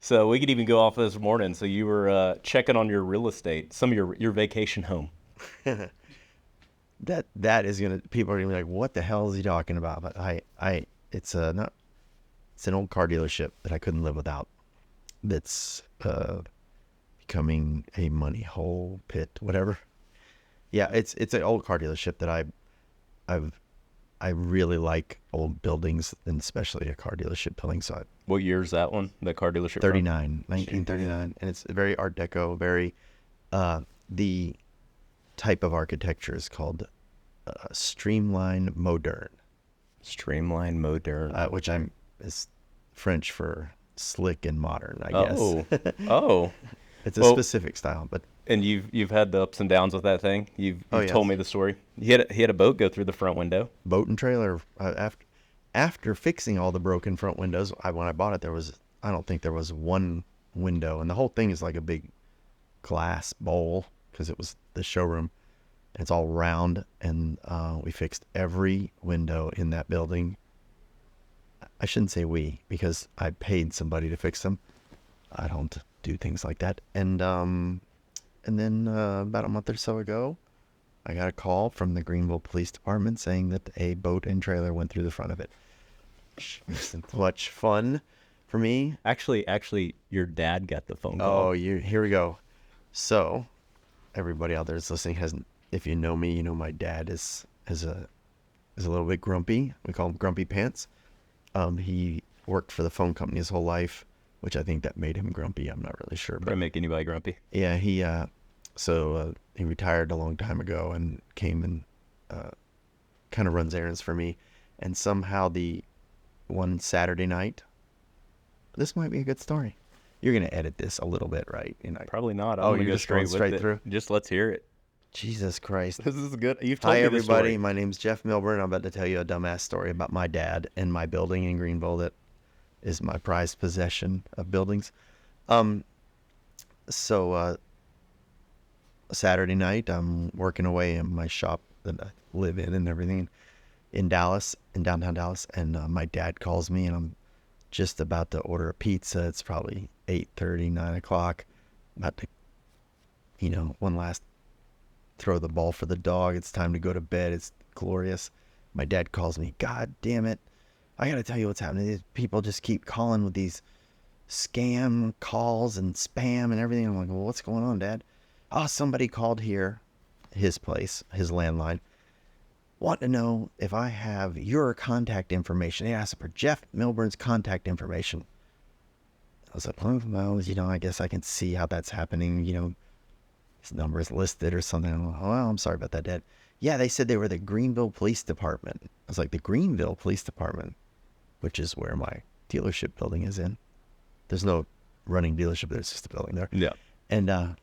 So we could even go off this morning. So you were checking on your real estate, some of your vacation home. That is gonna people are gonna be like, what the hell is he talking about? But it's not it's an old car dealership that I couldn't live without. That's becoming a money hole pit, whatever. Yeah, it's an old car dealership that I've I really like old buildings, and especially a car dealership building. So What year is that one? That car dealership from? 39, 1939, and it's very Art Deco, very the type of architecture is called streamline modern, Streamline Modern. which is French for slick and modern, I guess. Oh, oh. It's a Well, specific style, but and you've had the ups and downs with that thing. oh You've told yes, me the story. He had a boat go through the front window. boat and trailer. After fixing all the broken front windows, when I bought it, I don't think there was one window, and the whole thing is like a big glass bowl because it was the showroom. And it's all round, and we fixed every window in that building. I shouldn't say we, because I paid somebody to fix them. I don't do things like that. And then about a month or so ago, I got a call from the Greenville Police Department saying that a boat and trailer went through the front of it. Which isn't much fun for me. Actually, your dad got the phone Oh, call. here we go. So, everybody out there that's listening hasn't. If you know me, you know my dad is a little bit grumpy. We call him Grumpy Pants. He worked for the phone company his whole life, which I think that made him grumpy. I'm not really sure, Probably but make anybody grumpy. yeah, he retired a long time ago and came and kind of runs errands for me. And somehow the one Saturday night, this might be a good story. You're gonna edit this a little bit, right? Probably not. I'm Oh, gonna you're go just going straight straight with it. through? Just let's hear it. Jesus Christ. This is good. You've told Hi, me the everybody. story. My name's Jeff Milburn. I'm about to tell you a dumbass story about my dad and my building in Greenville that is my prized possession of buildings. Um, so Saturday night, I'm working away in my shop that I live in and everything in Dallas, in downtown Dallas, and my dad calls me, and I'm just about to order a pizza. It's probably 8:30, 9 o'clock. About to, one last throw the ball for the dog. It's time to go to bed. It's glorious. My dad calls me. God damn it. I got to tell you what's happening. These people just keep calling with these scam calls and spam and everything. I'm like, well, what's going on, Dad? Oh, somebody called here, his place, his landline, want to know if I have your contact information. They asked for Jeff Milburn's contact information. I was like, oh, well, I guess I can see how that's happening. His number is listed or something. I'm like, well, I'm sorry about that, Dad. Yeah, they said they were the Greenville Police Department. I was like, the Greenville Police Department, which is where my dealership building is in. There's no running dealership. There's just a building there. Yeah. And I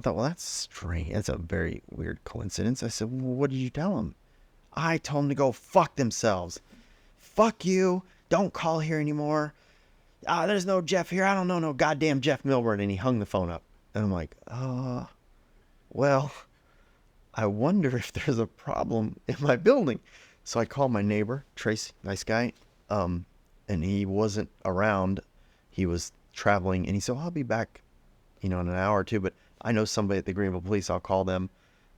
thought, well, that's strange. That's a very weird coincidence. I said, well, what did you tell them? I told them to go fuck themselves. Fuck you. Don't call here anymore. There's no Jeff here. I don't know no goddamn Jeff Milburn. And he hung the phone up. And I'm like, well, I wonder if there's a problem in my building. So I called my neighbor, Tracy, nice guy. And he wasn't around. He was traveling, and he said, well, I'll be back, in an hour or two, but I know somebody at the Greenville Police. I'll call them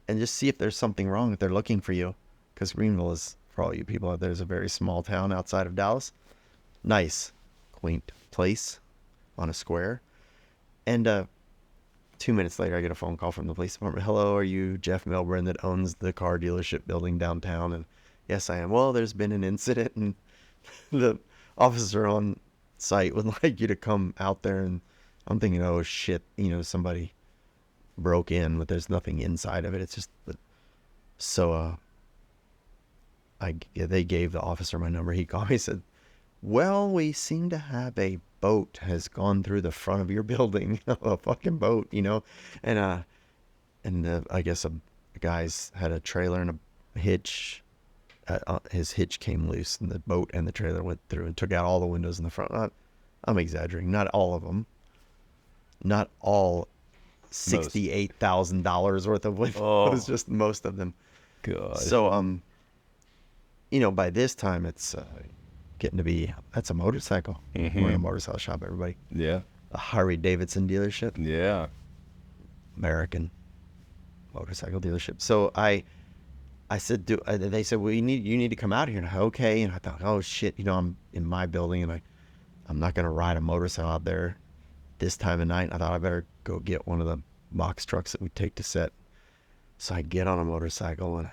and just see if there's something wrong, if they're looking for you. Because Greenville is, for all you people out there, is a very small town outside of Dallas. Nice, quaint place on a square. And 2 minutes later, I get a phone call from the police department. Hello, are you Jeff Milburn that owns the car dealership building downtown? And yes, I am. Well, there's been an incident, and the officer on site would like you to come out there. And I'm thinking, oh shit, somebody broke in, but there's nothing inside of it. It's just, so they gave the officer my number. He called me, said, well, we seem to have a boat has gone through the front of your building. A fucking boat, and I guess a guy's had a trailer and a hitch. His hitch came loose, and the boat and the trailer went through and took out all the windows in the front. I'm exaggerating. Not all of them. Not all $68,000 worth of windows. Oh. Just most of them. God. So by this time it's getting to be, that's a motorcycle. Mhm. We're in a motorcycle shop, everybody. Yeah. a Harley Davidson dealership, Yeah. American motorcycle dealership. So I said, they said, well, you need to come out here. And okay. And I thought, oh shit, I'm in my building and I'm not going to ride a motorcycle out there this time of night. I thought I better go get one of the box trucks that we take to set. So I get on a motorcycle and,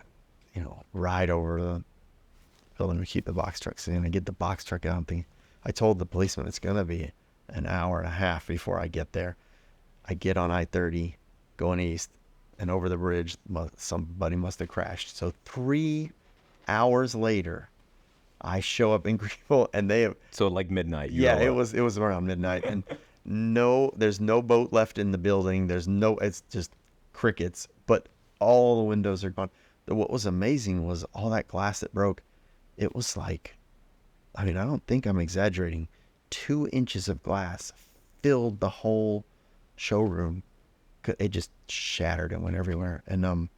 ride over to the building. We keep the box trucks in. I get the box truck out. I told the policeman it's going to be an hour and a half before I get there. I get on I-30 going east, and over the bridge, somebody must have crashed. So 3 hours later, I show up in Greenville, and they have... So like midnight. Yeah, it was around midnight, and there's no boat left in the building. It's just crickets, but all the windows are gone. What was amazing was all that glass that broke. It was like, I don't think I'm exaggerating, 2 inches of glass filled the whole showroom. It just shattered and went everywhere. And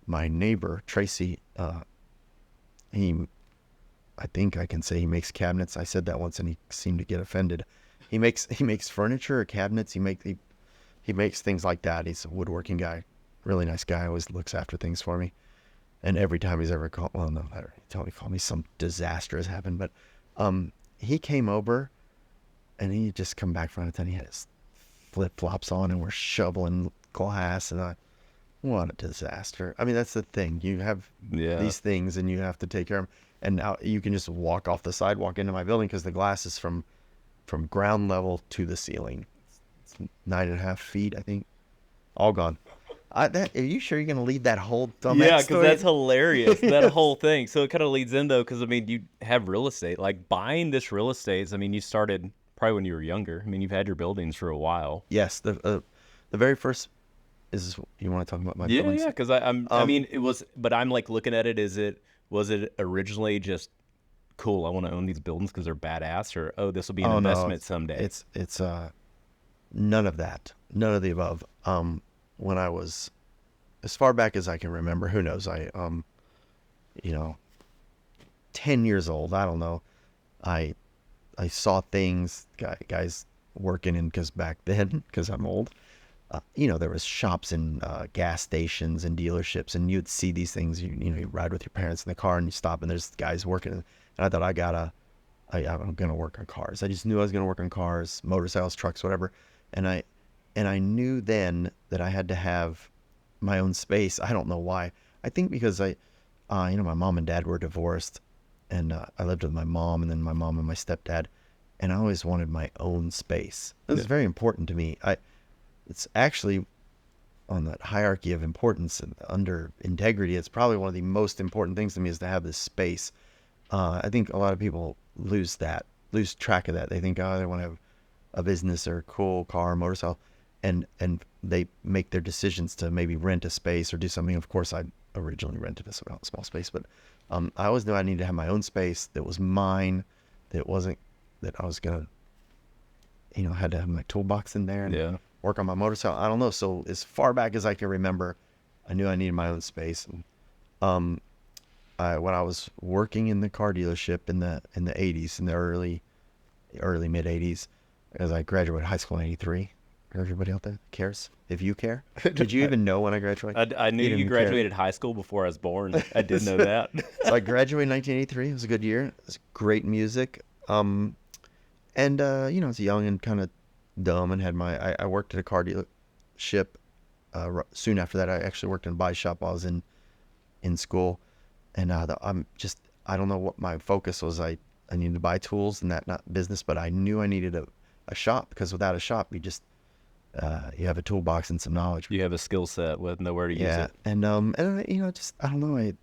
my neighbor Tracy, I think I can say he makes cabinets. I said that once and he seemed to get offended. He makes furniture or cabinets. He makes things like that. He's a woodworking guy, really nice guy. Always looks after things for me. And every time he's ever called, well, no, he called me, some disaster has happened. But he came over and he just come back from out of town. He had his flip-flops on and we're shoveling glass, and what a disaster. That's the thing. You have these things and you have to take care of them. And now you can just walk off the sidewalk into my building because the glass is from ground level to the ceiling. It's 9.5 feet, I think. All gone. Are you sure you're going to leave that whole dumbass Yeah, because story? that's hilarious, that whole thing. So it kind of leads in, though, because, you have real estate. Like, buying this real estate, you started probably when you were younger. You've had your buildings for a while. Yes, the very first is, you want to talk about my buildings? Yeah, because it was, but I'm like looking at it, was it originally just, cool, I want to own these buildings because they're badass, or, oh, this will be an investment someday? It's none of that. None of the above. When I was, as far back as I can remember, who knows, 10 years old, I don't know, I saw things, guys working in, because back then, because I'm old, there was shops and gas stations and dealerships, and you'd see these things, you ride with your parents in the car and you stop and there's guys working. And I thought I'm going to work on cars. I just knew I was going to work on cars, motorcycles, trucks, whatever. And I knew then that I had to have my own space. I don't know why. I think because my mom and dad were divorced, and I lived with my mom and then my mom and my stepdad, and I always wanted my own space. It was very important to me. It's actually on that hierarchy of importance and under integrity. It's probably one of the most important things to me is to have this space. I think a lot of people lose track of that. They think, they want to have a business or a cool car or motorcycle, and they make their decisions to maybe rent a space or do something. Of course, I originally rented a small space, but I always knew I needed to have my own space that was mine, that wasn't, that I was going to, had to have my toolbox in there and work on my motorcycle. I don't know. So as far back as I can remember, I knew I needed my own space. And, when I was working in the car dealership in the 80s, in the early mid 80s, as I graduated high school in 83. Everybody out there cares? If you care? Did you even know when I graduated? I knew you graduated high school before I was born. I did know that. So I graduated in 1983. It was a good year. It was great music. And I was young and kind of dumb and had I worked at a car dealership. Soon after that, I actually worked in a body shop while I was in school. And I don't know what my focus was. I needed to buy tools and that, not business, but I knew I needed a shop, because without a shop, you have a toolbox and some knowledge. You have a skill set with nowhere to use it. And I don't know. I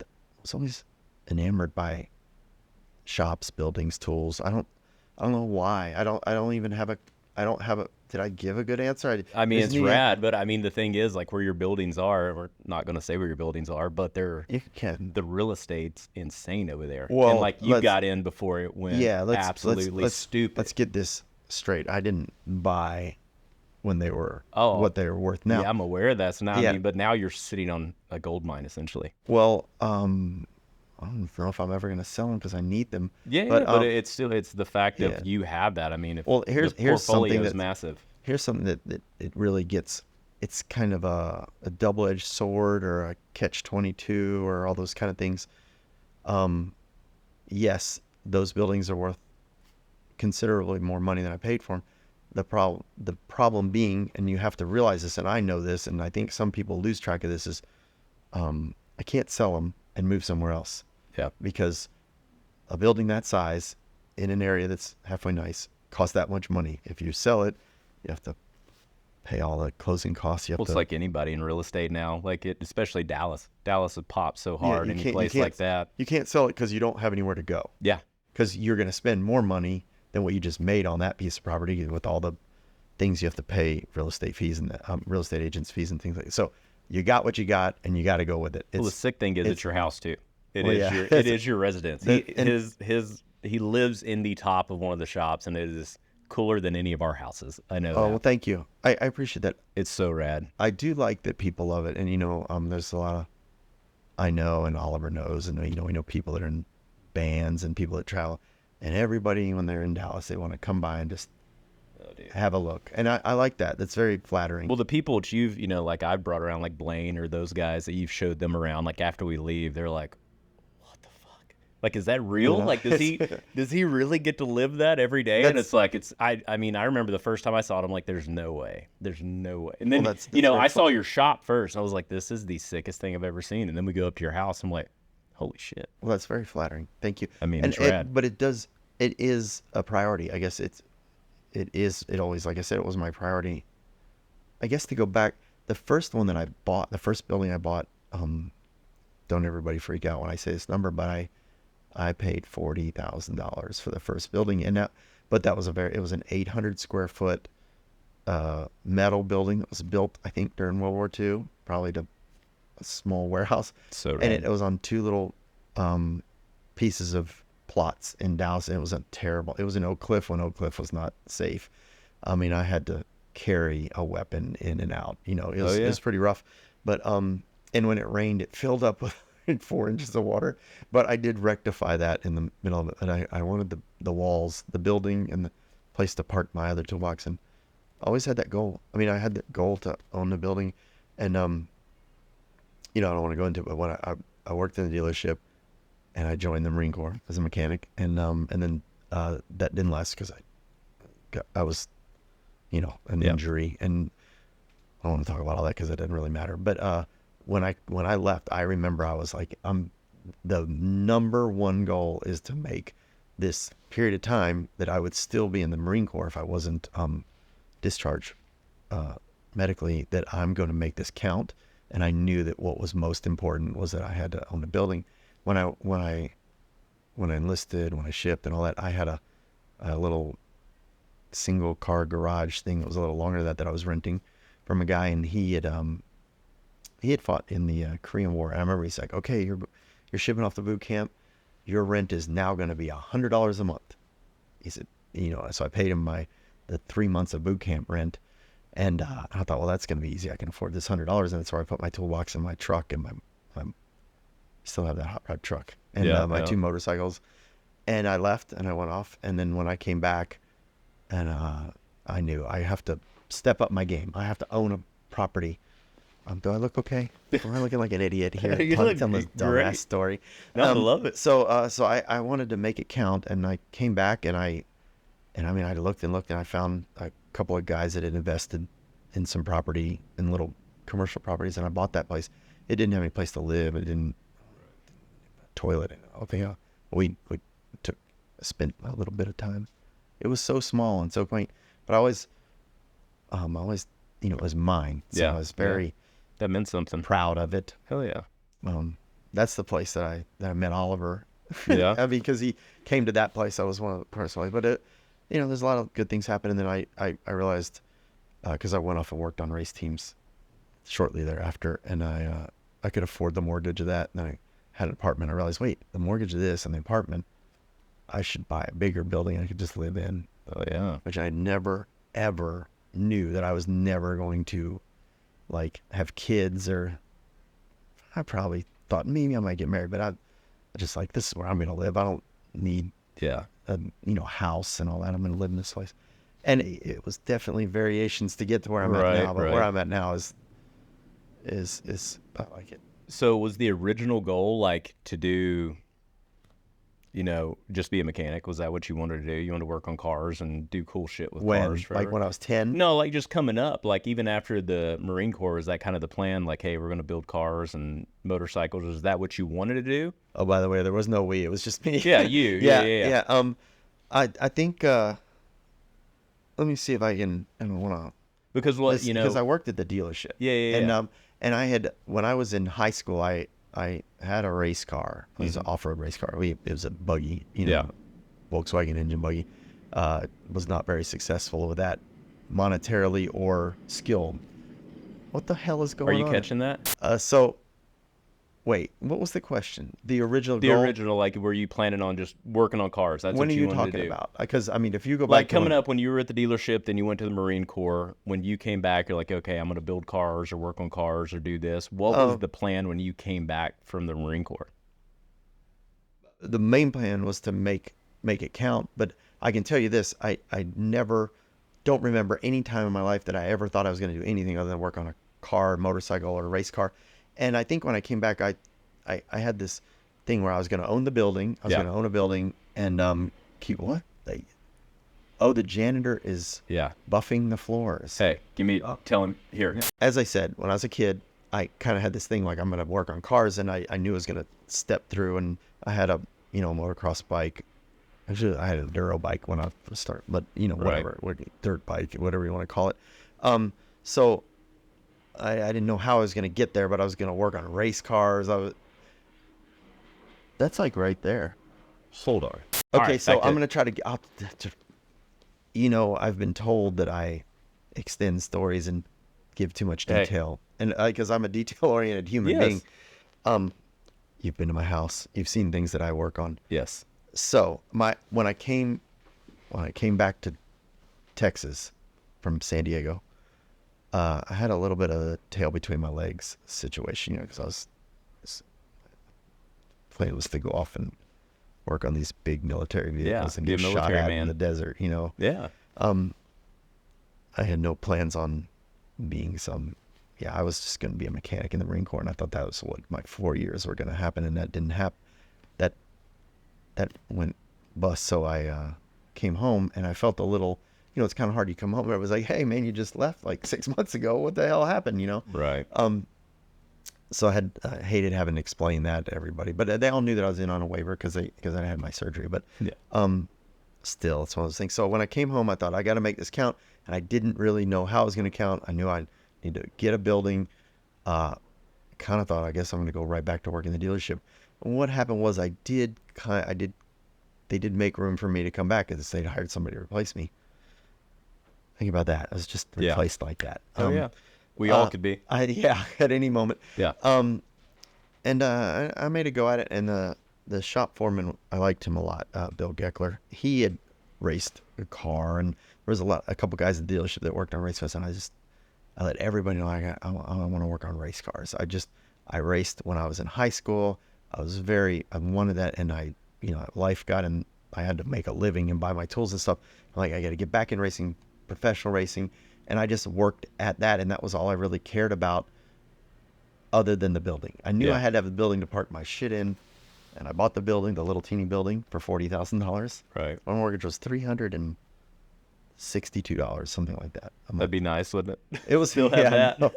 was always enamored by shops, buildings, tools. I don't know why. I don't even have a. Did I give a good answer? It's rad, but the thing is, like, where your buildings are, we're not going to say where your buildings are, but the real estate's insane over there. Well, and like you got in before it went absolutely stupid. Let's get this straight. I didn't buy when they were what they were worth now. Yeah, I'm aware of that. So now, but now you're sitting on a gold mine essentially. Well, I don't know if I'm ever going to sell them because I need them. But it's the fact of you have that. Here's something that's massive. here's something that it really gets. It's kind of a double-edged sword or a catch-22 or all those kind of things. Yes, those buildings are worth considerably more money than I paid for them. The problem being, and you have to realize this, and I know this, and I think some people lose track of this, is I can't sell them and move somewhere else. Yeah. Because a building that size in an area that's halfway nice costs that much money. If you sell it, you have to pay all the closing costs. You have Well, it's to, like anybody in real estate now, like especially Dallas. Dallas would pop so Yeah, hard you any can't- you place can't- like that. You can't sell it because you don't have anywhere to go. Yeah. Because you're going to spend more money than what you just made on that piece of property with all the things you have to pay, real estate fees and real estate agents fees and things like that. So you got what you got, and you got to go with it. Well, the sick thing is it's your house too. It Well, is yeah. your it is your residence. And- He lives in the top of one of the shops, and it is cooler than any of our houses. I know Oh, that. well, thank you. I appreciate that. It's so rad. I do like that people love it. And, there's a lot of, I know, and Oliver knows, and, we know people that are in bands and people that travel. And everybody, when they're in Dallas, they want to come by and just have a look. And I like that. That's very flattering. Well, the people that you've, like I've brought around, like Blaine or those guys that you've showed them around, like after we leave, they're like, what the fuck? Like, is that real? Like, does he really get to live that every day? And it's like, I mean, I remember the first time I saw it, I'm like, there's no way. There's no way. And then, Well, that's I saw your shop first. And I was like, this is the sickest thing I've ever seen. And then we go up to your house. I'm like, holy shit. Well, that's very flattering. Thank you. I mean, and it's rad. But it is a priority. I guess it always, like I said, it was my priority. I guess to go back, the first one that I bought, the first building I bought, don't everybody freak out when I say this number, but I paid $40,000 for the first building. But that was it was an 800 square foot, metal building that was built, I think, during World War II, probably to a small warehouse. So rad. And it was on two little, pieces of plots in Dallas, and it was it was in Oak Cliff when Oak Cliff was not safe. I mean, I had to carry a weapon in and out, it was pretty rough, but, and when it rained, it filled up with 4 inches of water, but I did rectify that in the middle of it. And I wanted the walls, the building, and the place to park my other toolbox, and I always had that goal. I mean, I had that goal to own the building, and, I don't want to go into it, but when I worked in the dealership, and I joined the Marine Corps as a mechanic, and then that didn't last because I was, an injury, and I don't want to talk about all that because it didn't really matter. But when I left, I remember I was like, the number one goal is to make this period of time that I would still be in the Marine Corps if I wasn't discharged medically, that I'm going to make this count. And I knew that what was most important was that I had to own a building. When I enlisted, when I shipped and all that, I had a little single car garage thing that was a little longer than that I was renting from a guy, and he had fought in the Korean War. And I remember he's like, okay, you're shipping off the boot camp. Your rent is now going to be $100 a month. He said, so I paid him the 3 months of boot camp rent. And I thought, well, that's going to be easy. I can afford this $100. And that's where I put my toolbox in my truck, and my still have that hot rod truck, and my 2 motorcycles. And I left, and I went off. And then when I came back, and I knew I have to step up my game. I have to own a property. Do I look okay? Am I looking like an idiot here? You look telling this great. dumbass story. No, I love it. So I wanted to make it count, and I came back, and I looked and I found a couple of guys that had invested in some property, in little commercial properties, and I bought that place. It didn't have any place to live. It didn't toilet. Okay, we spent a little bit of time. It was so small and so quaint, but I always, it was mine. So I was very that meant something. proud of it. Hell yeah. That's the place that I met Oliver. Yeah. Because he came to that place. I was one of the personally, but there's a lot of good things happen. And then I realized, because I went off and worked on race teams shortly thereafter, and I could afford the mortgage of that. And then I had an apartment. I realized, wait, the mortgage of this and the apartment, I should buy a bigger building I could just live in. Oh yeah. Which I never ever knew that I was never going to, like, have kids, or I probably thought maybe I might get married, but I just like, this is where I'm going to live. I don't need a house and all that. I'm going to live in this place. And it was definitely variations to get to where I'm at Right, now. But right. where I'm at now is I like it. So was the original goal like to do, just be a mechanic? Was that what you wanted to do? You wanted to work on cars and do cool shit with cars When like forever? when I was 10. No, like just coming up, like even after the Marine Corps, is that kind of the plan? Like, hey, we're going to build cars and motorcycles. Is that what you wanted to do? Oh, by the way, there was no we. It was just me. Yeah, you. Yeah, Yeah, yeah, yeah. yeah. I think. Let me see if I can. I don't want to. Because what, Because I worked at the dealership. Yeah, yeah, And yeah. and I had when I was in high school, I had a race car. It was an off-road race car. It was a buggy, Yeah. Volkswagen engine buggy. Was not very successful with that, monetarily or skill. What the hell is Are going you on? catching that? So, wait, what was the question? The original The goal? original, like, were you planning on just working on cars? That's When what are you you wanted to talking do. about? Because I mean, if you go Like back to coming up when you were at the dealership, then you went to the Marine Corps. When you came back, you're like, okay, I'm going to build cars or work on cars or do this. What was the plan when you came back from the Marine Corps? the main plan was to make it count. But I can tell you this: I never don't remember any time in my life that I ever thought I was going to do anything other than work on a car, motorcycle, or a race car. And I think when I came back, I had this thing where I was going to own the building. I was Yeah. going to own a building and keep what? The janitor is Yeah. buffing the floors. Hey, tell him here. As I said, when I was a kid, I kind of had this thing like I'm going to work on cars, and I knew I was going to step through. And I had a motocross bike. Actually, I had a Duro bike when I first started, but whatever, dirt bike, whatever you want to call it. So I didn't know how I was going to get there, but I was going to work on race cars. That's like right there. Hold on. Okay, All right, so back to- I'm going to try to get. I've been told that I extend stories and give too much Hey. detail, and because I'm a detail-oriented human Yes. being. You've been to my house. You've seen things that I work on. Yes. So when I came back to Texas from San Diego, I had a little bit of a tail between my legs situation, because plan was to go off and work on these big military vehicles and be a get shot military at man. in the desert. Yeah. I had no plans on being I was just going to be a mechanic in the Marine Corps, and I thought that was what my 4 years were going to happen, and that didn't happen. That went bust. So I came home, and I felt a little, it's kind of hard. You come home, and it was like, hey man, you just left like 6 months ago. What the hell happened? Right. So I hated having to explain that to everybody, but they all knew that I was in on a waiver because I had my surgery. But Yeah. still, it's one of those things. So when I came home, I thought I got to make this count, and I didn't really know how I was going to count. I knew I need to get a building. Kind of thought, I guess I'm going to go right back to work in the dealership. And what happened was they did make room for me to come back because they'd hired somebody to replace me. Think about that. I was just Yeah. replaced like that. Oh, yeah. We all could be. At any moment. Yeah. And I made a go at it, and the shop foreman, I liked him a lot, Bill Geckler. He had raced a car, and there was a couple guys at the dealership that worked on race cars, and I let everybody know I want to work on race cars. I raced when I was in high school. I wanted that, and life got, and I had to make a living and buy my tools and stuff. I'm like, I got to get back in racing, professional racing, and I just worked at that, and that was all I really cared about other than the building. I knew Yeah. I had to have a building to park my shit in, and I bought the building, the little teeny building, for $40,000. Right. My mortgage was $362, something like that. That'd be nice, wouldn't it? It was Still have that. no.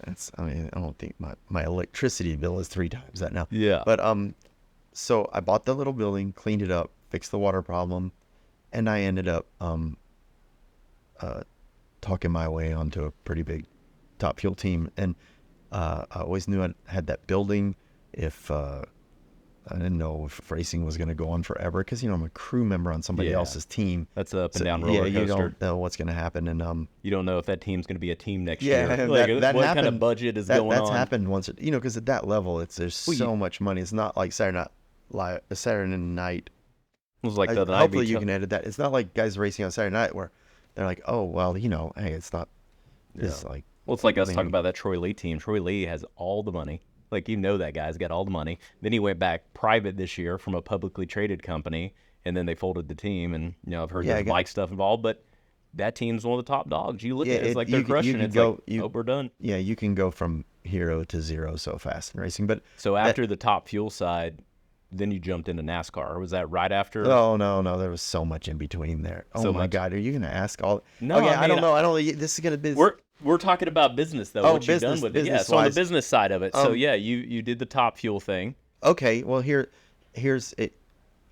I don't think my electricity bill is 3 times that now. Yeah. But so I bought the little building, cleaned it up, fixed the water problem, and I ended up talking my way onto a pretty big Top Fuel team. And I always knew I had that building. If I didn't know if racing was going to go on forever, because I'm a crew member on somebody Yeah. else's team. That's a up and So, down roller you coaster. don't know what's going to happen, and You don't know if that team's going to be a team next yeah, year. and Like, that what happened. kind of budget is going That's on? happened once, because at that level, there's Well, so much money. It's not like Saturday night. It was like the night Hopefully you before- can edit that. It's not like guys racing on Saturday night where they're like, oh well, hey, it's not. It's like, Well, it's like us I mean- talking about that Troy Lee team. Troy Lee has all the money. Like, that guy's got all the money. Then he went back private this year from a publicly traded company, and then they folded the team. And, I've heard Yeah, there's bike stuff involved. But that team's one of the top dogs. You look Yeah, at it, it's like they're you crushing. can It's go. like, oh, we're done. Yeah, you can go from hero to zero so fast in racing. But So after the Top Fuel side, then you jumped into NASCAR. Or was that right after? no, there was so much in between there. Oh So my much. God, are you gonna ask all? No, Okay, I I don't mean, know. I don't. This is gonna be. We're talking about business though. Oh, what you've done business- with it. Yeah. So on the business-wise. business side of it. So yeah, you did the Top Fuel thing. Okay, well here's it.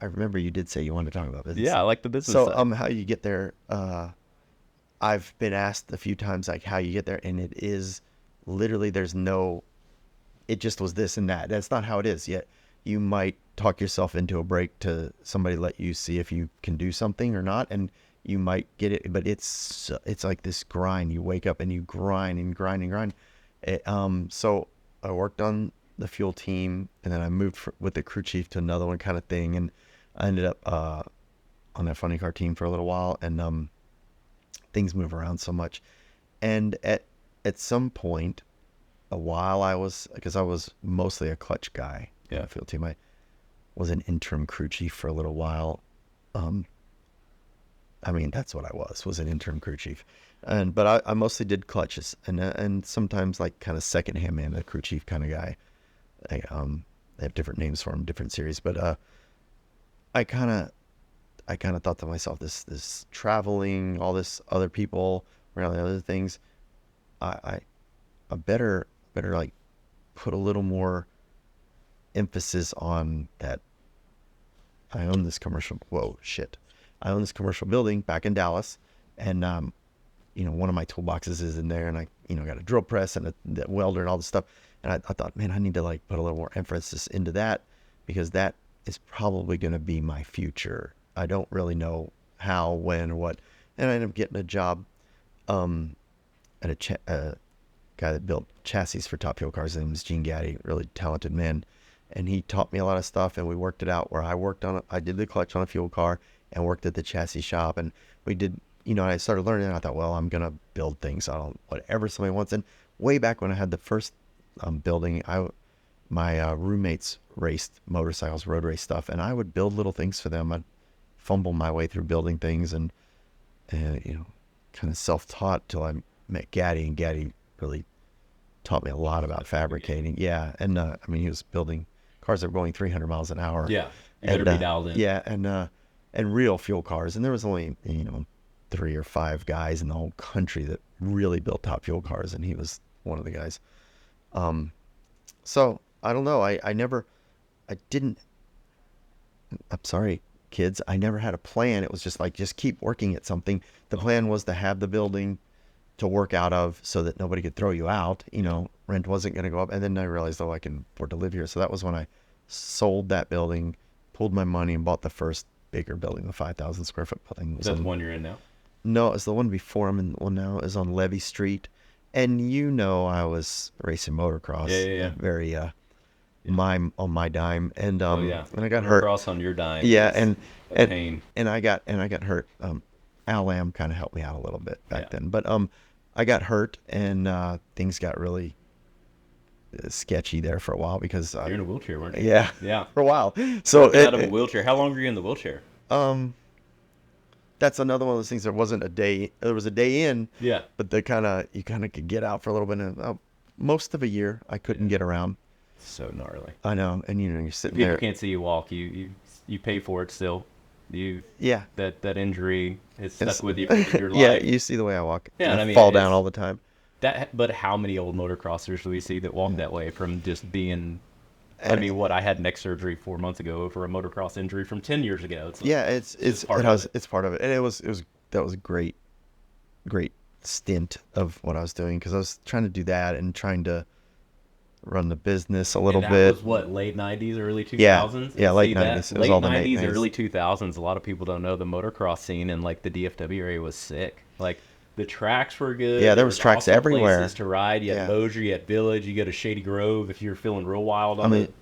I remember you did say you wanted to talk about business. Yeah, I like the business So side. how you get there? I've been asked a few times like how you get there, and it is literally there's no. It just was this and that. That's not how it is yet. You might talk yourself into a break to somebody let you see if you can do something or not, and you might get it. But it's like this grind. You wake up and you grind and grind and grind. So I worked on the fuel team, and then I moved with the crew chief to another one kind of thing, and I ended up on that funny car team for a little while, and things move around so much. And at some point, while I was mostly a clutch guy in the field team, I was an interim crew chief for a little while. I mean, that's what I was an interim crew chief. But I mostly did clutches and sometimes like kind of second hand man, a crew chief kind of guy. They have different names for them, different series, but I kind of thought to myself, this traveling, all this other people around the other things, I better like put a little more emphasis on that. I own this commercial. I own this commercial building back in Dallas, and one of my toolboxes is in there, and I got a drill press and a welder and all this stuff. And I thought, man, I need to like put a little more emphasis into that, because that is probably going to be my future. I don't really know how, when, or what. And I ended up getting a job at a guy that built chassis for Top Fuel cars. His name was Gene Gaddy, really talented man. And he taught me a lot of stuff, and we worked it out where I did the clutch on a fuel car and worked at the chassis shop. And we did, I started learning, and I thought, well, I'm going to build things. Whatever somebody wants. And way back when I had the first building, my roommates raced motorcycles, road race stuff, and I would build little things for them. I'd fumble my way through building things, and kind of self-taught till I met Gaddy, and Gaddy really taught me a lot about fabricating. Yeah, and I mean, he was building cars that were going 300 miles an hour. Yeah, you better be dialed in. Yeah, and real fuel cars, and there was only 3 or 5 guys in the whole country that really built Top Fuel cars, and he was one of the guys. So I don't know. I'm sorry, kids. I never had a plan. It was just keep working at something. The plan was to have the building to work out of so that nobody could throw you out. Rent wasn't going to go up. And then I realized, I can afford to live here. So that was when I sold that building, pulled my money, and bought the first bigger building, the 5,000 square foot building. Is that the one you're in now? No, it's the one before I'm in. One now is on Levy Street. And I was racing motocross. Yeah. Very on my dime. And and I got hurt. hurt. Motocross on your dime. Yeah, pain. and I got hurt. Al Lamb kind of helped me out a little bit back then. But I got hurt, and things got really sketchy there for a while because you're in a wheelchair, weren't you? Yeah, for a while. So out of a wheelchair. How long were you in the wheelchair? That's another one of those things. There was a day in. Yeah. But you kind of could get out for a little bit. And most of a year, I couldn't get around. So gnarly. I know, and you're sitting People there. Can't see you walk. You pay for it still. Yeah. That injury is stuck with you for your life. Yeah, you see the way I walk. Yeah, I fall down all the time. But how many old motocrossers do we see that walk that way from just being? I had neck surgery 4 months ago for a motocross injury from 10 years ago. It's part of it, and that was a great stint of what I was doing, because I was trying to do that and trying to run the business a little bit. That was what, late 90s, early 2000s? Yeah, late 90s. It was all the 90s, early 2000s. A lot of people don't know the motocross scene in like the DFW area was sick. Like the tracks were good. Yeah, there was tracks everywhere. Places to ride. You had Bossier, you had Village, you go to Shady Grove if you're feeling real wild.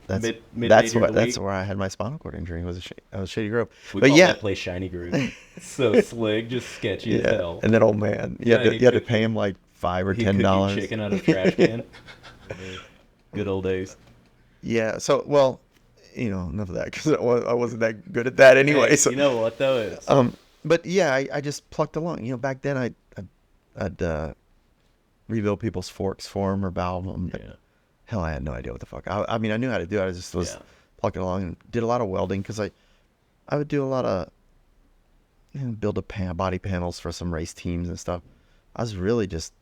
That's where I had my spinal cord injury. Was Shady Grove. We call that place Shiny Grove. So slick, just sketchy as hell. And that old man, you had to pay him like $5 or $10. Chicken out of a trash can. Good old days. Yeah. So enough of that, because I wasn't that good at that anyway. Hey, so you know what though is. But yeah, I just plucked along. Back then I'd rebuild people's forks for them or valve them. Yeah. Hell, I had no idea what the fuck. I mean, I knew how to do it. I just was Yeah. plucking along and did a lot of welding because I would do a lot of build body panels for some race teams and stuff. I was really just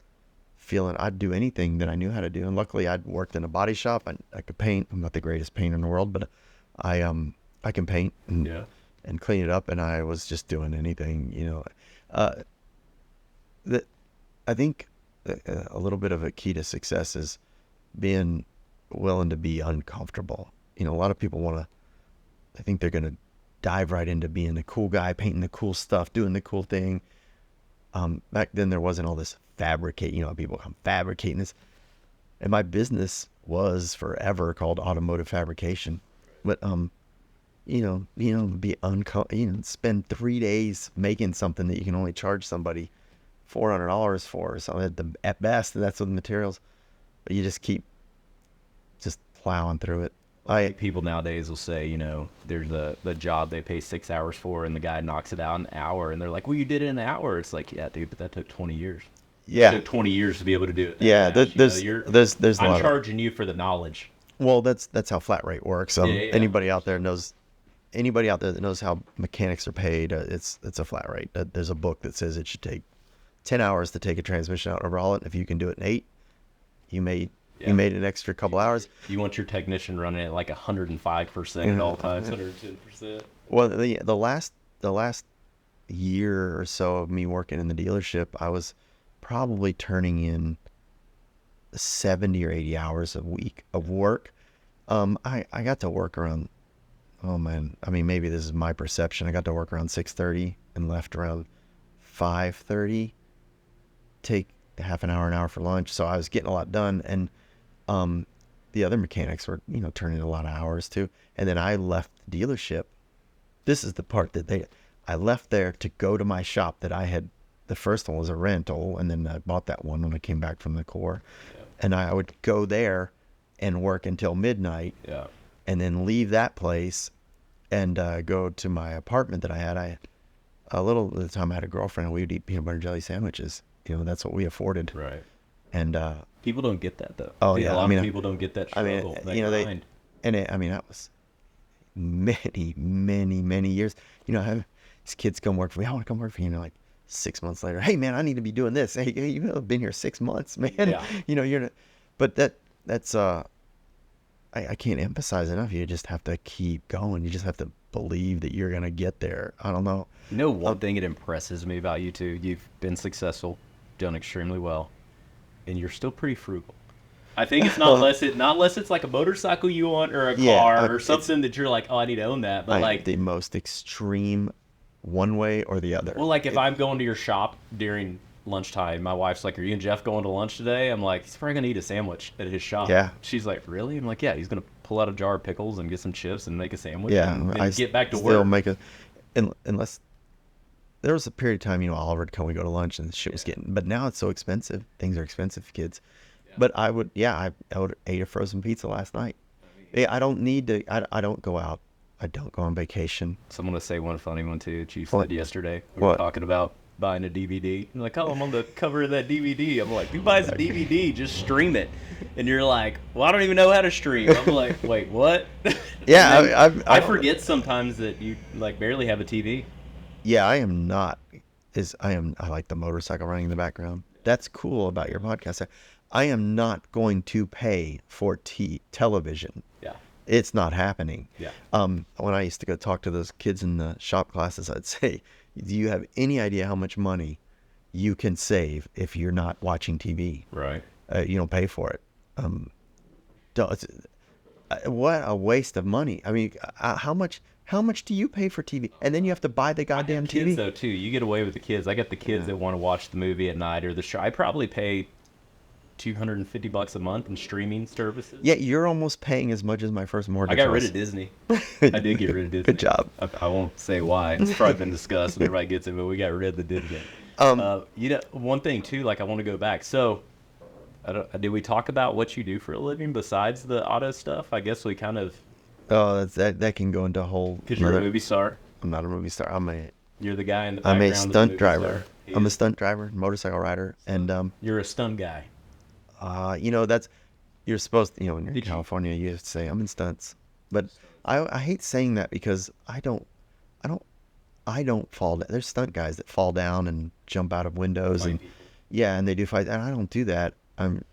feeling I'd do anything that I knew how to do. And luckily I'd worked in a body shop. I could paint. I'm not the greatest painter in the world, but I can paint and clean it up. And I was just doing anything, that I think a little bit of a key to success is being willing to be uncomfortable. A lot of people I think they're going to dive right into being the cool guy, painting the cool stuff, doing the cool thing. Back then there wasn't all this fabricate, people come fabricating this. And my business was forever called automotive fabrication. But, spend 3 days making something that you can only charge somebody $400 for or something at best. That's what the materials, but you just keep plowing through it. People nowadays will say, there's the job they pay 6 hours for, and the guy knocks it out in an hour, and they're like, "Well, you did it in an hour." It's like, yeah, dude, but that took 20 years. Yeah, It took 20 years to be able to do it. Yeah, there's a I'm lot charging you for the knowledge. Well, that's how flat rate works. Anybody out there that knows how mechanics are paid, it's a flat rate. There's a book that says it should take 10 hours to take a transmission out and overhaul it. If you can do it in 8, you made an extra couple hours. You want your technician running at like 105% at all times, 110%. Well, the last year or so of me working in the dealership, I was probably turning in 70 or 80 hours a week of work. I got to work around, oh man, I mean, maybe this is my perception. I got to work around 6:30 and left around 5:30, take half an hour for lunch. So I was getting a lot done. And the other mechanics were, turning in a lot of hours too. And then I left the dealership. This is the part that I left there to go to my shop that I had. The first one was a rental, and then I bought that one when I came back from the Corps. Yeah. And I would go there and work until midnight. Yeah. And then leave that place and go to my apartment that I had. A little at the time I had a girlfriend, and we would eat peanut butter and jelly sandwiches. That's what we afforded. Right. And people don't get that though. Oh yeah, a lot of people don't get that struggle. That was many years. These kids come work for me. I want to come work for you. Like 6 months later, hey man, I need to be doing this. Hey, you've been here 6 months, man. Yeah. But that's I can't emphasize enough. You just have to keep going. You just have to believe that you're gonna get there. I don't know. One thing that impresses me about you too, you've been successful, done extremely well, and you're still pretty frugal. I think it's not unless it's like a motorcycle you want or a car or something that you're like, oh, I need to own that. But like the most extreme one way or the other. Well, like if I'm going to your shop during lunchtime, my wife's like, "Are you and Jeff going to lunch today?" I'm like, "He's probably gonna eat a sandwich at his shop." Yeah. She's like, "Really?" I'm like, "Yeah, he's gonna pull out a jar of pickles and get some chips and make a sandwich." Yeah, and I get back to still work. Unless there was a period of time, Oliver would come, we go to lunch, and the shit was getting. But now it's so expensive. Things are expensive for kids. Yeah. But I would ate a frozen pizza last night. I don't need to. I don't go out. I don't go on vacation. So I'm gonna say one funny one too that you said yesterday. We What? were talking about buying a DVD. You're like, "Oh, I'm on the cover of that DVD." I'm like, "Who buys a DVD? Just stream it." And you're like, "Well, I don't even know how to stream." I'm like, "Wait, what?" Yeah, I forget sometimes that you like barely have a TV. Yeah, I am not. I like the motorcycle running in the background. That's cool about your podcast. I am not going to pay for television. Yeah. It's not happening. Yeah. When I used to go talk to those kids in the shop classes, I'd say, "Do you have any idea how much money you can save if you're not watching TV? Right. You don't pay for it. What a waste of money. I mean, how much do you pay for TV? And then you have to buy the goddamn TV. Kids though too, you get away with the kids. I got the kids that want to watch the movie at night or the show. I probably pay $250 a month in streaming services. Yeah, you're almost paying as much as my first mortgage. I got rid of Disney. I did get rid of Disney. Good job. I won't say why. It's probably been discussed and everybody gets it, but we got rid of the Disney. One thing too, like I want to go back. So, did we talk about what you do for a living besides the auto stuff? I guess we kind of. Oh, that can go into a whole. Because you're a movie star. I'm not a movie star. I'm You're the guy in the I'm background. a of the stunt movie driver. star. He I'm a is. stunt driver, motorcycle rider, and You're a stunt guy. that's you're supposed to, when you're in Did you- California, you have to say I'm in stunts. But I hate saying that because I don't fall down. There's stunt guys that fall down and jump out of windows Fight and people. yeah, and they do fight, and I don't do that. I'm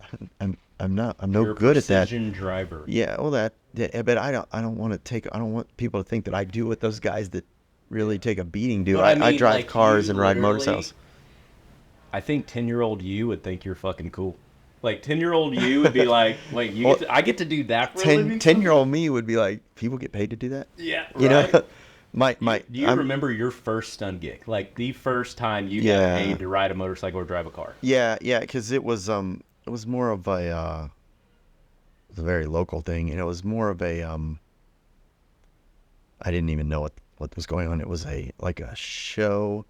no You're a good at that. precision driver. Yeah, well but I don't want to I don't want people to think that I do what those guys that really take a beating do. But I mean, drive like, cars you and ride literally- motorcycles. I think 10-year-old you would think you're fucking cool. Like 10-year-old you would be like, wait, Well, I get to do that for a living? 10-year-old me would be like, people get paid to do that? Yeah, You right. know, my Do you remember your first stunt gig? Like the first time you got Yeah. paid to ride a motorcycle or drive a car? Yeah, because it was more of a it was a very local thing, and it was more of a I didn't even know what was going on. It was a show.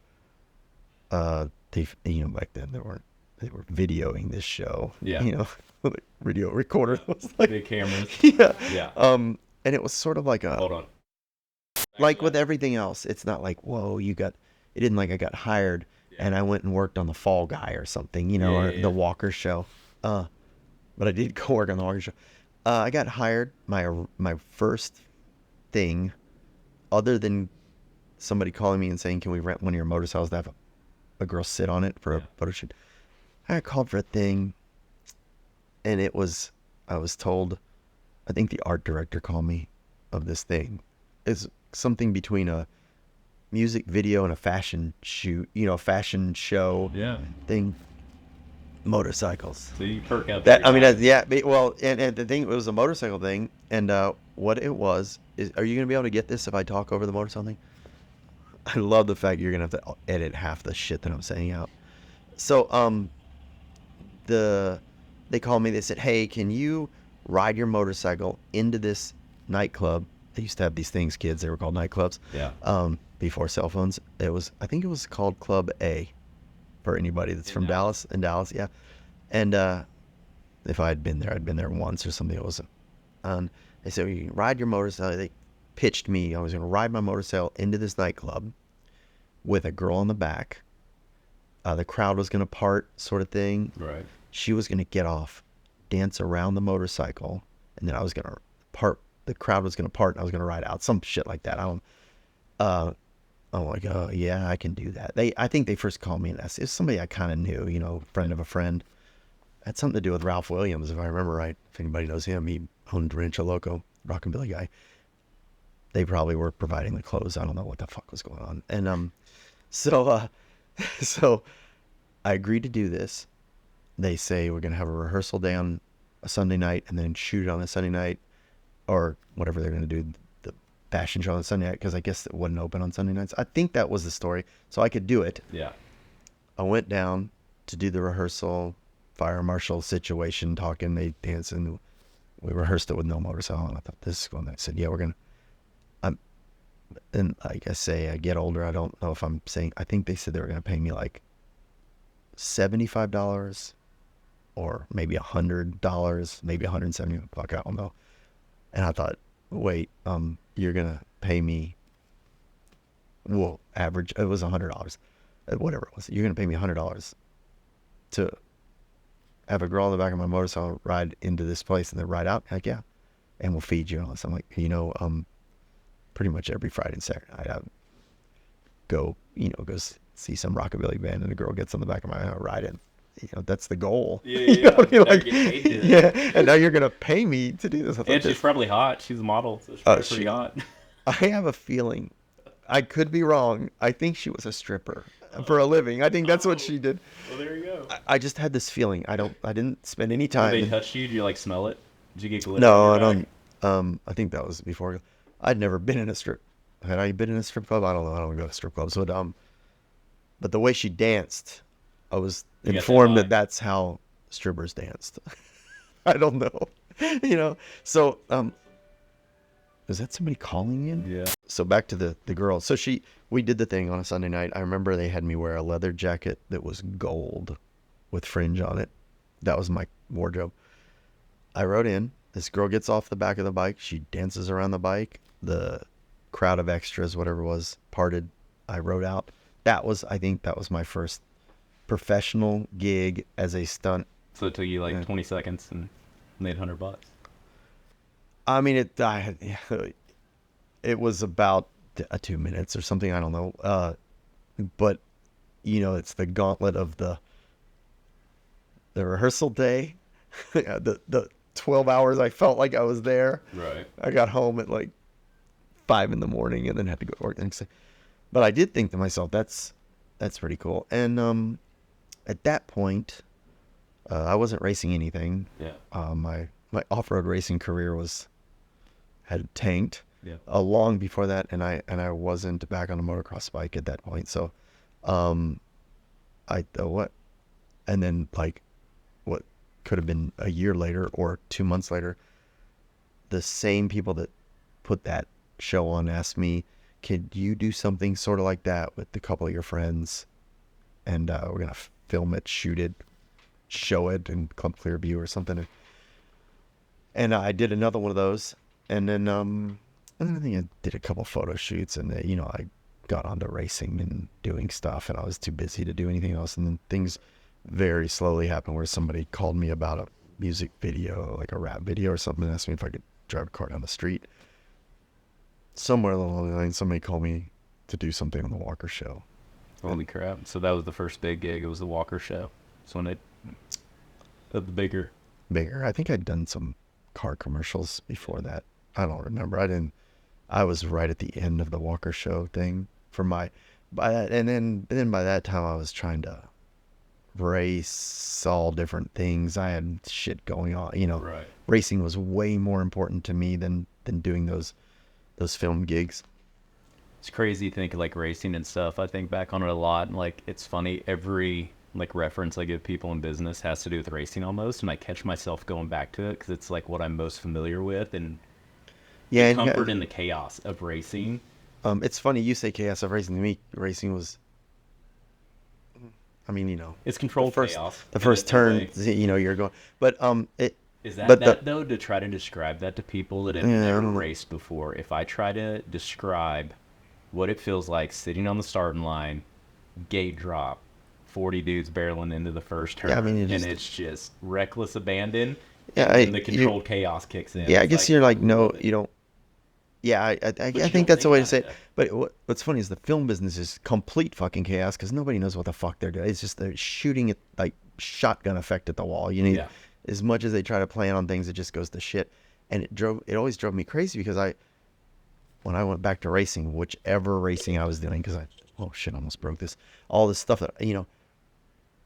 Back then they were videoing this show. Yeah. With a video recorder. It was like, Big cameras. yeah. Yeah. And it was sort of like Hold on. like with everything else, it's not like, whoa, it didn't like I got hired and I went and worked on the Fall Guy or something, or Yeah. the Walker show. But I did go work on the Walker show. I got hired. My first thing, other than somebody calling me and saying, can we rent one of your motorcycles to have a girl sit on it for a photo shoot? I got called for a thing, and I was told, I think the art director called me of this thing. It's something between a music video and a fashion shoot, a fashion show Yeah. thing. Motorcycles. So you perk up. That every time. yeah. Well, and the thing, it was a motorcycle thing, and what it was is, are you gonna be able to get this if I talk over the motorcycle thing? I love the fact you're gonna have to edit half the shit that I'm saying out. So they called me. They said, hey, can you ride your motorcycle into this nightclub? They used to have these things, kids. They were called nightclubs. Yeah. Before cell phones. I think it was called Club A, for anybody that's from Dallas. In Dallas, yeah. And if I'd been there once or something. It wasn't. They said, you can ride your motorcycle. They pitched me. I was going to ride my motorcycle into this nightclub with a girl in the back. The crowd was going to part, sort of thing. Right. She was going to get off, dance around the motorcycle, and then I was going to part. The crowd was going to part, and I was going to ride out. Some shit like that. I'm like, oh yeah, I can do that. I think they first called me and asked. It's somebody I kind of knew, friend of a friend. It had something to do with Ralph Williams, if I remember right. If anybody knows him, he owned Rancho Loco, Rockabilly guy. They probably were providing the clothes. I don't know what the fuck was going on. And so I agreed to do this. They say we're gonna have a rehearsal day on a Sunday night and then shoot on a Sunday night, or whatever they're gonna do. Fashion show on Sunday night, because I guess it wasn't open on Sunday nights. I think that was the story, so I could do it. Yeah. I went down to do the rehearsal, fire marshal situation, talking, they dancing. We rehearsed it with no motorcycle, and I thought, this is going. I said, yeah, we're gonna. And like I say, I get older. I don't know if I'm saying. I think they said they were gonna pay me like $75, or maybe $100, maybe $170. Fuck, I don't know. And I thought, wait, you're gonna pay me, well, average, it was $100, whatever it was, you're gonna pay me $100 to have a girl in the back of my motorcycle ride into this place and then ride out? Like, yeah, and we'll feed you and all this. I'm like, pretty much every Friday and Saturday night I go see some rockabilly band, and a girl gets on the back of my ride in. That's the goal. Yeah, You know what I mean? Now Like, you're getting paid to do yeah, and now you're gonna pay me to do this. I thought And she's probably hot. She's a model, so she's probably pretty hot. I have a feeling, I could be wrong. I think she was a stripper for a living. I think that's what she did. Well, there you go. I just had this feeling. I didn't spend any Did time. they touch you? Did you smell it? Did you get glitter? No, on I your back? don't. I think that was before. I'd never been in a strip. Had I been in a strip club? I don't know. I don't go to strip clubs. But the way she danced, I was You got that informed that vibe. that's how strippers danced. I don't know. So is that somebody calling in? Yeah. So back to the girl. So we did the thing on a Sunday night. I remember they had me wear a leather jacket that was gold with fringe on it. That was my wardrobe. I rode in. This girl gets off the back of the bike. She dances around the bike. The crowd of extras, whatever it was, parted. I wrote out. I think that was my first professional gig as a stunt. So it took you like 20 seconds and made $100. I mean, it was about 2 minutes or something. I don't know. But it's the gauntlet of the rehearsal day, the 12 hours I felt like I was there. Right. I got home at like 5 a.m. and then had to go to work the next day. But I did think to myself, that's pretty cool. And at that point, I wasn't racing anything. Yeah. My off-road racing career had tanked. Yeah. Long before that, and I wasn't back on a motocross bike at that point. So, and then like what could have been a year later or 2 months later, the same people that put that show on asked me, "Could you do something sort of like that with a couple of your friends? And we're gonna film it, shoot it, show it in Club Clearview or something." And I did another one of those, and then I think I did a couple photo shoots, and I got onto racing and doing stuff, and I was too busy to do anything else. And then things very slowly happened where somebody called me about a music video, like a rap video or something, and asked me if I could drive a car down the street. Somewhere along the line, somebody called me to do something on the Walker Show. Holy crap. So that was the first big gig. It was the Walker Show. So when the bigger. I think I'd done some car commercials before that. I don't remember. I was right at the end of the Walker Show thing by that time I was trying to race all different things. I had shit going on, Right. Racing was way more important to me than doing those film gigs. It's crazy to think like racing and stuff. I think back on it a lot, and like it's funny, every like reference I give people in business has to do with racing almost, and I catch myself going back to it because it's like what I'm most familiar with, and the comfort in the chaos of racing. It's funny you say chaos of racing. To me, racing was, it's controlled chaos. The first turn, you're going, but is that though, to try to describe that to people that have never raced before? If I try to describe what it feels like sitting on the starting line, gate drop, 40 dudes barreling into the first turn, and it's just reckless abandon, and the controlled chaos kicks in. Yeah, I guess you're like, no, you don't. Yeah, I think that's the way to say it. But what's funny is the film business is complete fucking chaos because nobody knows what the fuck they're doing. It's just they're shooting it like shotgun effect at the wall. As much as they try to plan on things, it just goes to shit. And it always drove me crazy because when I went back to racing, whichever racing I was doing, because I almost broke this. All this stuff that,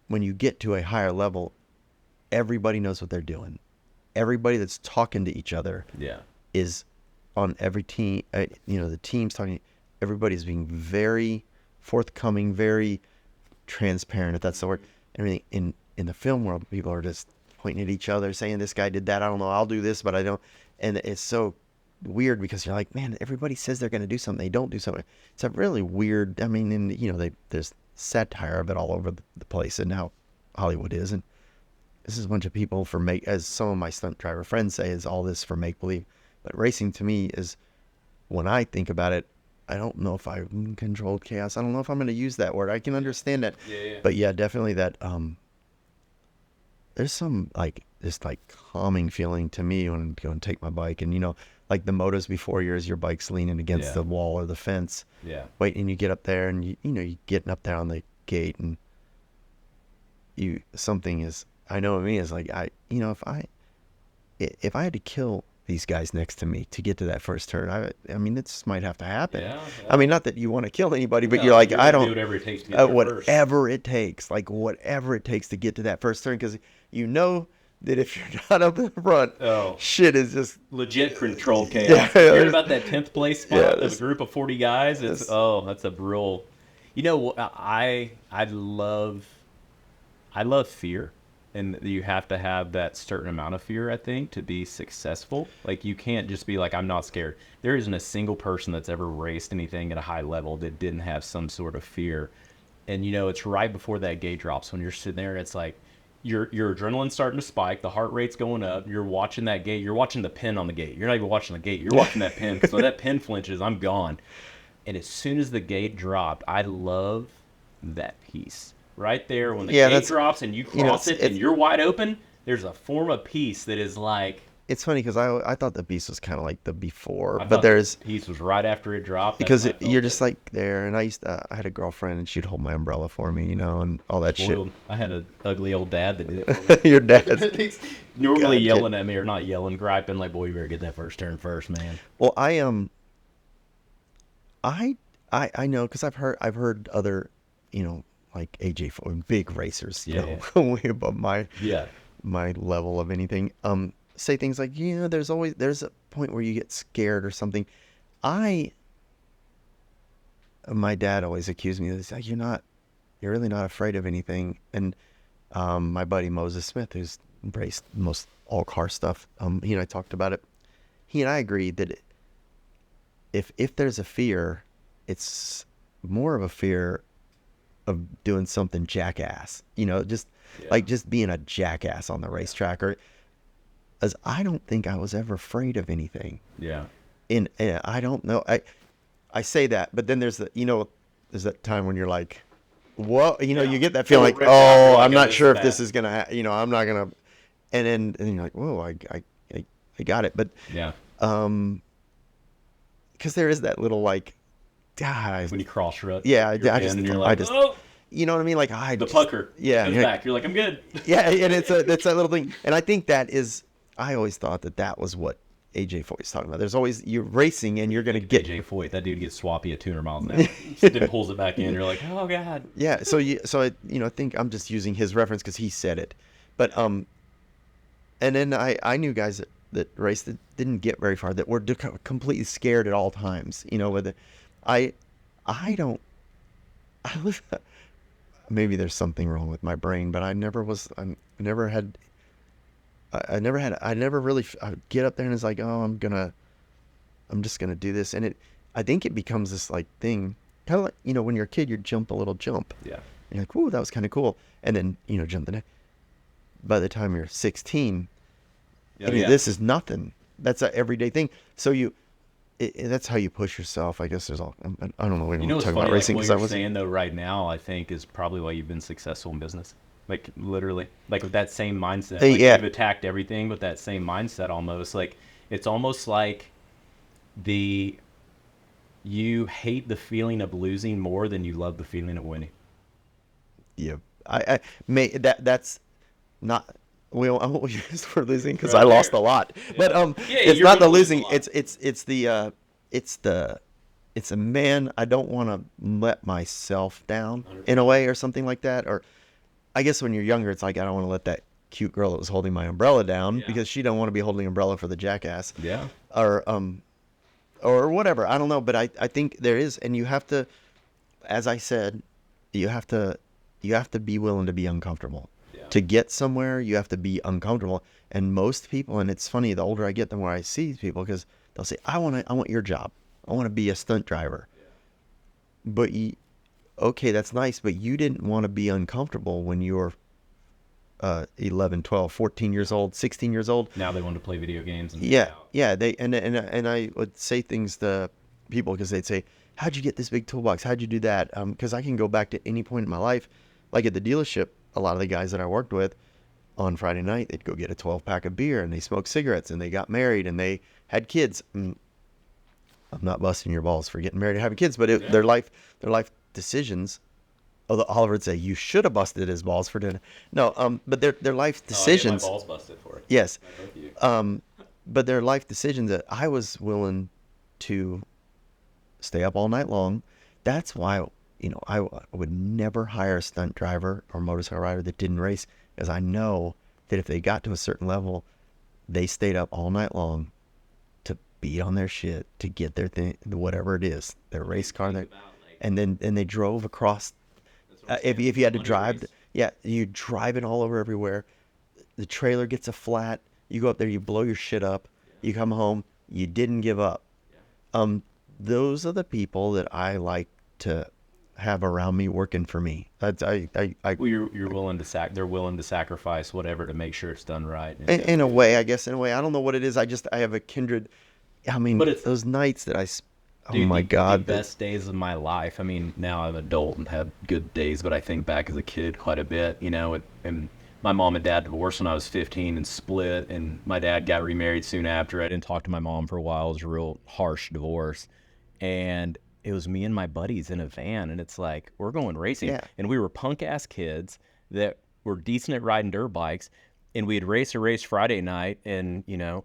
when you get to a higher level, everybody knows what they're doing. Everybody that's talking to each other is on every team, the team's talking, everybody's being very forthcoming, very transparent, if that's the word. Everything in the film world, people are just pointing at each other, saying, this guy did that, I don't know, I'll do this, but I don't. And it's so weird because you're like, man, everybody says they're going to do something, they don't do something. It's a really weird, there's satire of it all over the place, and now Hollywood is, and this is a bunch of people as some of my stunt driver friends say, is all this for make-believe. But racing to me is, when I think about it, I don't know if I controlled chaos. I don't know if I'm going to use that word. I can understand that. Yeah. But yeah, definitely that, there's some this calming feeling to me when I go and take my bike. And, like the motos before yours, your bike's leaning against the wall or the fence. Yeah. Wait, and you get up there and you're getting up there on the gate and I know what I mean is like, if I had to kill these guys next to me to get to that first turn, it just might have to happen. Yeah. Not that you want to kill anybody, but you're like, I don't do whatever it takes to get there whatever it takes, whatever it takes to get to that first turn, because that if you're not up in the front, shit is just legit controlled chaos. You heard about that 10th place spot of a group of 40 guys? That's a real. I love fear. And you have to have that certain amount of fear, I think, to be successful. Like, you can't just be like, I'm not scared. There isn't a single person that's ever raced anything at a high level that didn't have some sort of fear. And, it's right before that gate drops when you're sitting there and it's like, your adrenaline's starting to spike, the heart rate's going up, you're watching that gate, you're watching the pin on the gate. You're not even watching the gate, you're watching that pin, because when that pin flinches, I'm gone. And as soon as the gate dropped, I love that piece right there when the Yeah, gate drops and you cross it and it's you're wide open. There's a form of peace that is like, it's funny because I thought the piece was kind of like the before, I but thought the there's piece was right after it dropped. That's because when I you're felt just it. like there, and I had a girlfriend and she'd hold my umbrella for me, and all that Spoiled. I had an ugly old dad that did it for me. shit. Your dad's He's normally God, yelling at me, or not yelling, griping like, "Boy, you better get that first turn first, man." well, I know because I've heard other, like AJ4 big racers, Yeah, way above yeah, my level of anything, say things like, there's a point where you get scared or something. I My dad always accused me of this, like, you're really not afraid of anything. And my buddy Moses Smith, who's raced most all car stuff, he and I talked about it. He and I agreed that if there's a fear, it's more of a fear of doing something jackass, just yeah, like just being a jackass on the racetrack. Or as I don't think I was ever afraid of anything. yeah. I don't know. I say that, but then there's that time when you're like, whoa, you get that feeling like, Ripped out, you're oh, like, I'm "Oh, not this sure is if this bad." is gonna, I'm not gonna, and you're like, whoa, I got it, but Yeah. because there is that little like, ah, When you cross rut, yeah, you're I in just, and you're I like, just, "Oh!" you know what I mean? Like The pucker yeah, comes back. You're like, "I'm good." yeah, and it's that little thing, and I think that is, I always thought that was what AJ Foyt's talking about. There's always, you're racing and you're gonna get AJ Foyt, that dude gets swappy at 200 miles an hour. Then pulls it back in. You're like, "Oh God." yeah. I think I'm just using his reference because he said it, but and then I knew guys that raced that didn't get very far, that were completely scared at all times. Whether I I don't I was maybe there's something wrong with my brain, but I never was. I never had. I never really I would get up there and it's like, oh, I'm just gonna do this, and I think it becomes this like thing, kind of like when you're a kid, you jump a little jump, Yeah. and you're like, ooh, that was kind of cool, and then jump the next. By the time you're 16, Oh, yeah. this is nothing. That's an everyday thing. So that's how you push yourself. I guess there's all. I don't know. We You don't know talk what's about funny? Like racing what because you're I was. saying though right now, I think is probably why you've been successful in business. Like literally, like with that same mindset. Like Yeah. you've attacked everything with that same mindset almost. Like it's almost like you hate the feeling of losing more than you love the feeling of winning. Yeah, I may that's not. I won't use for losing because Right I lost there. a lot. Yeah. But Yeah, it's you're not the gonna lose a losing. lot. It's a man. I don't want to let myself down 100%. in a way or something like that. Or I guess when you're younger, it's like I don't want to let that cute girl that was holding my umbrella down Yeah. because she don't want to be holding the umbrella for the jackass. Yeah. Or whatever. I don't know. But I think there is, and you have to, as I said, you have to be willing to be uncomfortable. Yeah. To get somewhere, you have to be uncomfortable. And most people, and it's funny, the older I get, the more I see people, because they'll say, I want your job. I want to be a stunt driver. Yeah. But okay, that's nice, but you didn't want to be uncomfortable when you were 11, 12, 14 years old, 16 years old. Now they want to play video games. And Yeah, yeah. They and I would say things to people because they'd say, "How'd you get this big toolbox? How'd you do that?" Because I can go back to any point in my life, like at the dealership. A lot of the guys that I worked with on Friday night, they'd go get a 12-pack of beer and they smoked cigarettes and they got married and they had kids. I'm not busting your balls for getting married and having kids, but their life decisions. Although Oliver would say you should have busted his balls for doing it. No, but their life decisions. Oh, I get my balls busted for it. Yes. Both of you. But their life decisions that I was willing to stay up all night long. That's why, I would never hire a stunt driver or motorcycle rider that didn't race, because I know that if they got to a certain level, they stayed up all night long to beat on their shit, to get their thing, whatever it is, their race car, and then they drove across. If you had to drive, you drive it all over everywhere. The trailer gets a flat. You go up there, you blow your shit up. You come home, you didn't give up. Those are the people that I like to have around me working for me. Well, you're willing to they're willing to sacrifice whatever to make sure it's done right. In a way, I guess. In a way, I don't know what it is. I have a kindred. I mean, But it's- those nights that Oh Dude, my the God. best days of my life. I mean, now I'm an adult and have good days, but I think back as a kid quite a bit, and my mom and dad divorced when I was 15 and split, and my dad got remarried soon after. I didn't talk to my mom for a while. It was a real harsh divorce. And it was me and my buddies in a van, and it's like, we're going racing. Yeah. And we were punk ass kids that were decent at riding dirt bikes, and we'd race a race Friday night in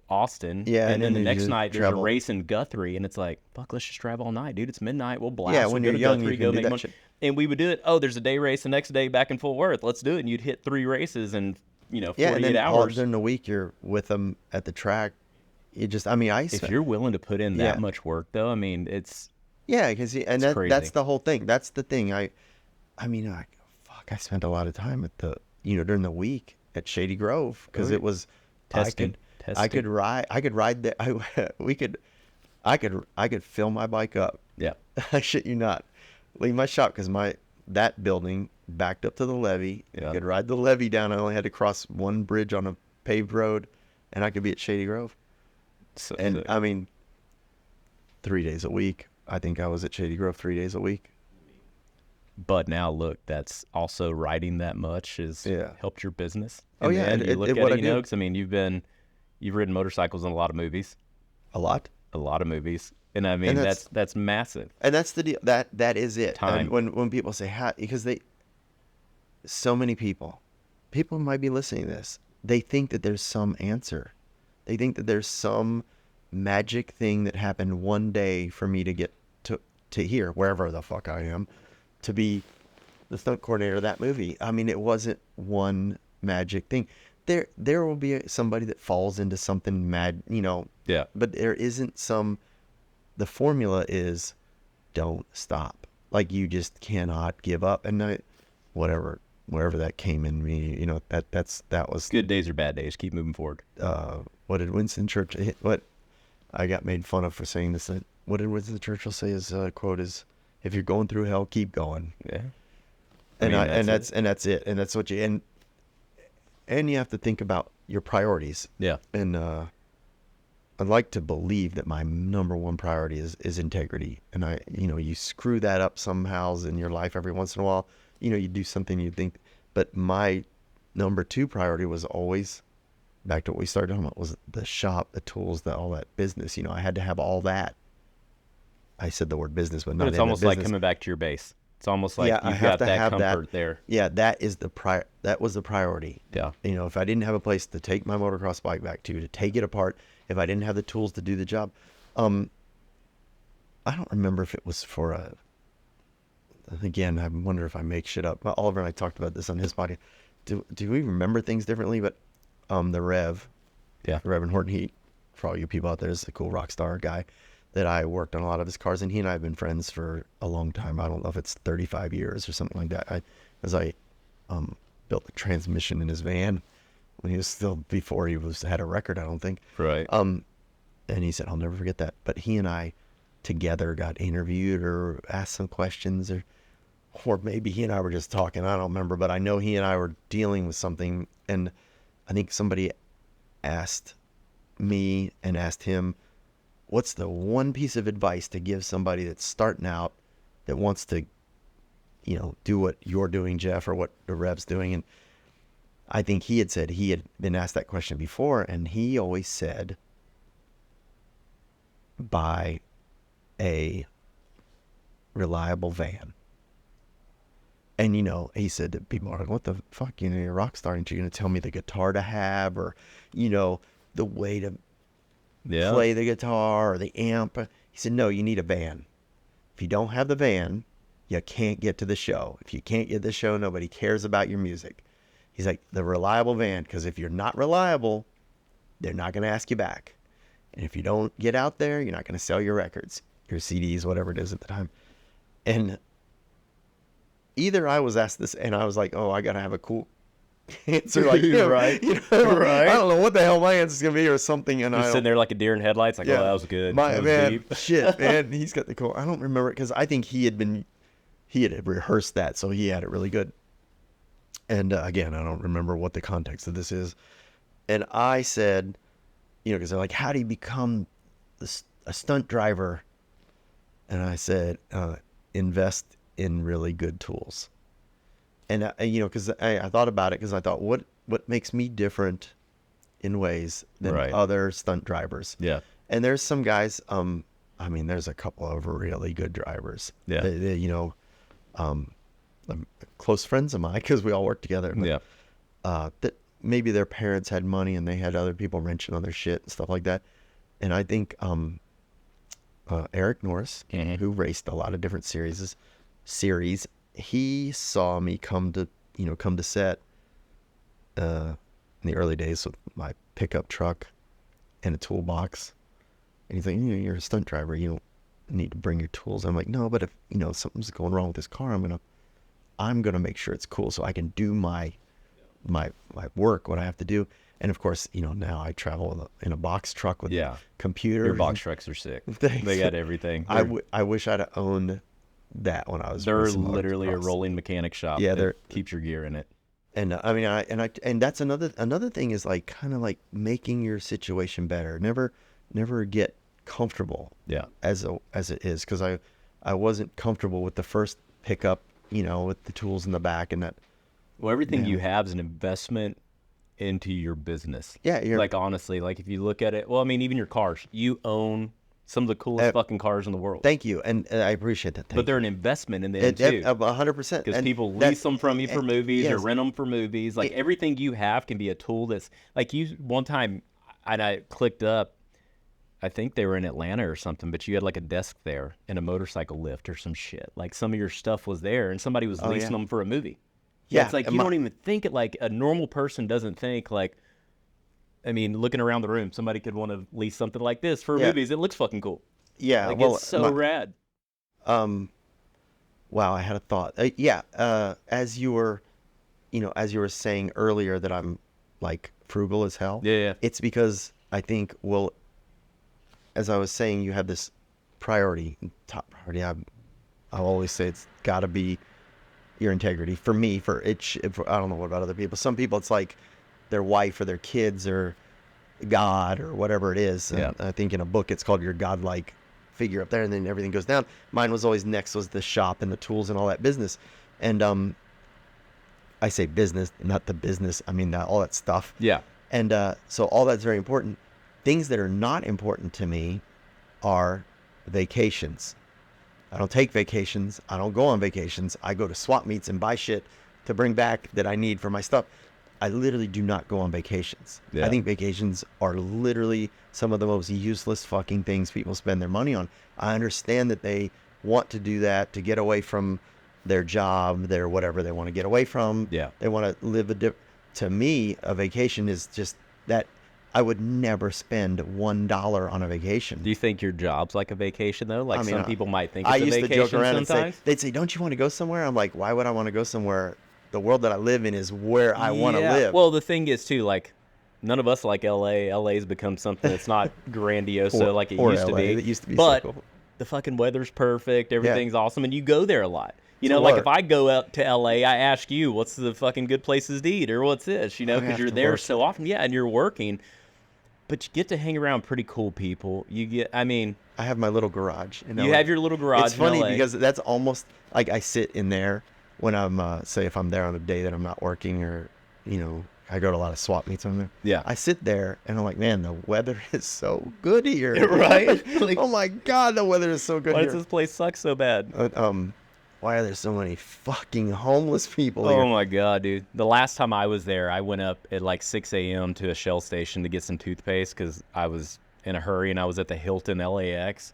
Austin, Yeah, and then the you next just night there's a travel. race in Guthrie, and it's like, fuck, let's just drive all night, dude. It's midnight, we'll blast. Yeah, We'll when go you're to young, Guthrie, you go can do make that money. shit. And we would do it. Oh, there's a day race the next day back in Fort Worth. Let's do it. And you'd hit 3 races in 48 Yeah, and then all hours. during the week you're with them at the track. You just, I mean, If you're willing to put in Yeah. that much work, though, I mean, it's yeah, because and crazy. that's the whole thing. That's the thing. I spent a lot of time at during the week at Shady Grove because it was testing. I could ride there. I could fill my bike up. Yeah. I shit you not. Leave my shop because that building backed up to the levee. Yeah. I could ride the levee down. I only had to cross one bridge on a paved road, and I could be at Shady Grove. So, And I mean, 3 days a week. I think I was at Shady Grove 3 days a week. but now look, that's also riding that much has Yeah. helped your business. Oh, In the yeah, end, it- you it- look it- at what it, I you know, do. because I mean, you've ridden motorcycles in a lot of movies, A lot. and I mean And that's massive. And that's the deal. That is it. Time. And when people say how, because so many people might be listening to this. They think that there's some answer. They think that there's some magic thing that happened one day for me to get to here, wherever the fuck I am, to be the stunt coordinator of that movie. I mean, it wasn't one magic thing. There will be somebody that falls into something mad, Yeah. but there isn't some. The formula is don't stop. Like, you just cannot give up. And wherever that came in me, that was Good days or bad days, keep moving forward. what did Winston Churchill, what I got made fun of for saying this. What did Winston Churchill say? His quote is, "If you're going through hell, keep going." Yeah. And that's that's it. And that's what you and you have to think about your priorities. Yeah. And I'd like to believe that my number one priority is integrity. And you screw that up somehow in your life every once in a while. You do something you think, but my number two priority was always, back to what we started talking about, was the shop, the tools, all that business. I had to have all that. I said the word business, but not But it's in the almost like business. coming back to your base. It's almost like Yeah, I you've have got to that have that. comfort there. Yeah, that was the priority. Yeah. If I didn't have a place to take my motocross bike back to take it apart, if I didn't have the tools to do the job, I don't remember if it was for again, I wonder if I make shit up. Oliver and I talked about this on his podcast. Do we remember things differently? But the Rev, Yeah. Reverend Horton Heat, for all you people out there, is a cool rock star guy that I worked on a lot of his cars, and he and I have been friends for a long time. I don't know if it's 35 years or something like that. I built the transmission in his van when he was still, before he had a record, I don't think. Right. And he said, I'll never forget that. But he and I together got interviewed or asked some questions, or maybe he and I were just talking. I don't remember, but I know he and I were dealing with something. And I think somebody asked me and asked him, what's the one piece of advice to give somebody that's starting out, that wants to, do what you're doing, Jeff, or what the Rev's doing? And I think he had said he had been asked that question before, and he always said, buy a reliable van. And, he said that people are like, what the fuck, you're a rock star, aren't you going to tell me the guitar to have, or, the way to play the guitar or the amp? He said, no, you need a van. If you don't have the van, you can't get to the show. If you can't get to the show, nobody cares about your music. He's like, the reliable van, because if you're not reliable, they're not going to ask you back. And if you don't get out there, you're not going to sell your records, your CDs, whatever it is at the time. And either I was asked this and I was like, oh, I got to have a cool answer, like, Right. Right. I don't know what the hell my answer's gonna be or something. And You're sitting there like a deer in headlights, like, oh, that was good. My That was man, deep. shit, man, he's got the cool. I don't remember it because I think he had rehearsed that, so he had it really good. And again, I don't remember what the context of this is. And I said, because they're like, how do you become a stunt driver? and I said, invest in really good tools. And because I thought about it, because I thought, what makes me different in ways than other stunt drivers? Yeah. And there's some guys. I mean, there's a couple of really good drivers. Yeah. Close friends of mine, because we all work together. But, Yeah. that maybe their parents had money and they had other people wrenching on their shit and stuff like that. And I think Eric Norris, who raced a lot of different series, he saw me come to set in the early days with my pickup truck and a toolbox. And he's like, you're a stunt driver. You don't need to bring your tools. I'm like, no, but if, something's going wrong with this car, I'm gonna make sure it's cool so I can do my work, what I have to do. And of course, now I travel in a box truck with a computer. Your box trucks are sick. Thanks. They got everything. I wish I'd owned that when I was. They're literally a rolling mechanic shop. Yeah, that keeps your gear in it. And and that's another thing is like kind of like making your situation better. Never get comfortable. Yeah. As it is, because I wasn't comfortable with the first pickup, with the tools in the back and that. Well, everything you have is an investment into your business. Yeah. Like, honestly, like if you look at it, well, I mean, even your cars, you own some of the coolest fucking cars in the world. Thank you. And I appreciate that. But they're an investment in the end too. 100%. Because people lease them from you for movies or rent them for movies. Like everything you have can be a tool that's like one time, and I clicked up, I think they were in Atlanta or something, but you had like a desk there and a motorcycle lift or some shit. Like some of your stuff was there and somebody was leasing them for a movie. Yeah. It's like you don't even think it, like a normal person doesn't think like, I mean, looking around the room, somebody could want to lease something like this for movies. It looks fucking cool. Yeah. Like, it's so rad. Wow, I had a thought. As you were saying earlier that I'm like frugal as hell. Yeah. It's because I think, as I was saying, you have this priority, top priority. I'll always say it's got to be your integrity. For me, I don't know what about other people. Some people, it's like their wife or their kids or God or whatever it is. And I think in a book, it's called your godlike figure up there, and then everything goes down. Mine was always next was the shop and the tools and all that business. And I say business, not the business. I mean, all that stuff. Yeah. And so all that's very important. Things that are not important to me are vacations. I don't take vacations. I don't go on vacations. I go to swap meets and buy shit to bring back that I need for my stuff. I literally do not go on vacations. Yeah. I think vacations are literally some of the most useless fucking things people spend their money on. I understand that they want to do that to get away from their job, their whatever they want to get away from. Yeah. They want to live to me, a vacation is just that. I would never spend $1 on a vacation. Do you think your job's like a vacation though? Like some people might think it's I a used vacation to joke around sometimes. and say, they'd say, don't you want to go somewhere? I'm like, why would I want to go somewhere? The world that I live in is where I want to live. Well, the thing is too, like, none of us like LA. LA's become something that's not grandiose like it used to be. It used to be but so cool. The fucking weather's perfect. Everything's awesome, and you go there a lot. You know, To like work. if I go out to LA, I ask you, what's the fucking good places to eat, or what's this? You know, because you're there so often. Yeah, and you're working. But you get to hang around pretty cool people. I have my little garage. You have your little garage. It's funny in LA. because that's almost like I sit in there when I'm, say, if I'm there on a day that I'm not working, or, I go to a lot of swap meets on there. Yeah. I sit there and I'm like, man, the weather is so good here. Right? Like, oh my God, the weather is so good why here. does this place suck so bad? Why are there so many fucking homeless people here? Oh my God, dude. The last time I was there, I went up at like 6 a.m. to a Shell station to get some toothpaste because I was in a hurry, and I was at the Hilton LAX.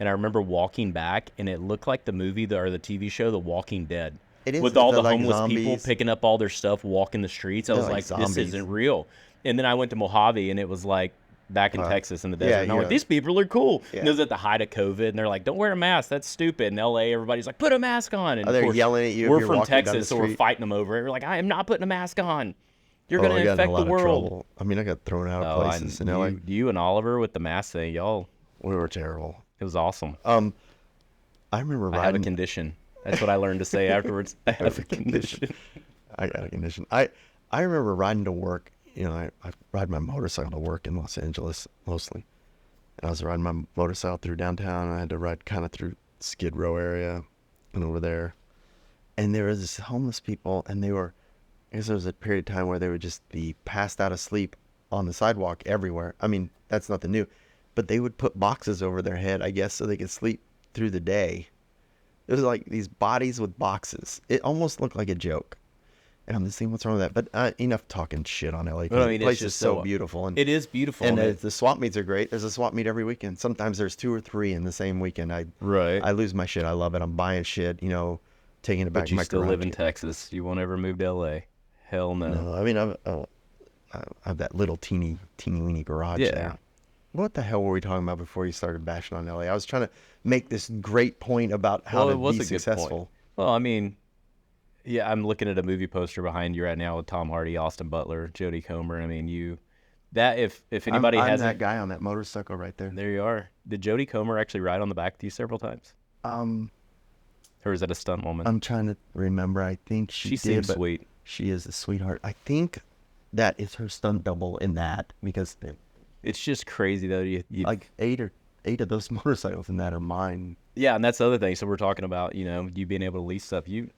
And I remember walking back, and it looked like the movie or the TV show, The Walking Dead. It is. With all the like homeless zombies. people picking up all their stuff, walking the streets. I was like, zombies. this isn't real. And then I went to Mojave, and it was like back in Texas in the desert. And I'm like, these people are cool. Yeah. And it was at the height of COVID, and they're like, don't wear a mask. That's stupid. In LA, everybody's like, put a mask on. And they're of course, yelling at you if we're you're from walking down the Texas, so we're street. fighting them over it. We're like, I am not putting a mask on. You're I going to got in infect a lot the of world. trouble. I mean, I got thrown out of places in LA. You and Oliver with the mask thing, y'all, We were terrible. it was awesome. I remember I had a condition. That's what I learned to say afterwards. I have a condition. I got a condition. I remember riding to work. I ride my motorcycle to work in Los Angeles mostly. And I was riding my motorcycle through downtown, and I had to ride kind of through Skid Row area and over there. And there was this homeless people, and I guess there was a period of time where they would just be passed out of sleep on the sidewalk everywhere. I mean, that's nothing new. But they would put boxes over their head, I guess, so they could sleep through the day. It was like these bodies with boxes. It almost looked like a joke. And I'm just thinking, what's wrong with that? But enough talking shit on LA. Well, I mean, the place it's is just so beautiful. And it is beautiful. And the swap meets are great. There's a swap meet every weekend. Sometimes there's 2 or 3 in the same weekend. I lose my shit. I love it. I'm buying shit, taking it back to my garage. But you still live in Texas. You won't ever move to LA. Hell no. No, I mean, I have that little teeny weeny garage there. What the hell were we talking about before you started bashing on LA? I was trying to make this great point about how to be successful. Well, I mean, yeah, I'm looking at a movie poster behind you right now with Tom Hardy, Austin Butler, Jodie Comer. I mean, if anybody I'm hasn't, that guy on that motorcycle right there. There you are. Did Jodie Comer actually ride on the back with you several times? Or is that a stunt woman? I'm trying to remember. I think she did. Seems sweet. She is a sweetheart. I think that is her stunt double in that, because it's just crazy though. You like 8 of those motorcycles in that are mine. Yeah, and that's the other thing. So we're talking about, you being able to lease stuff. You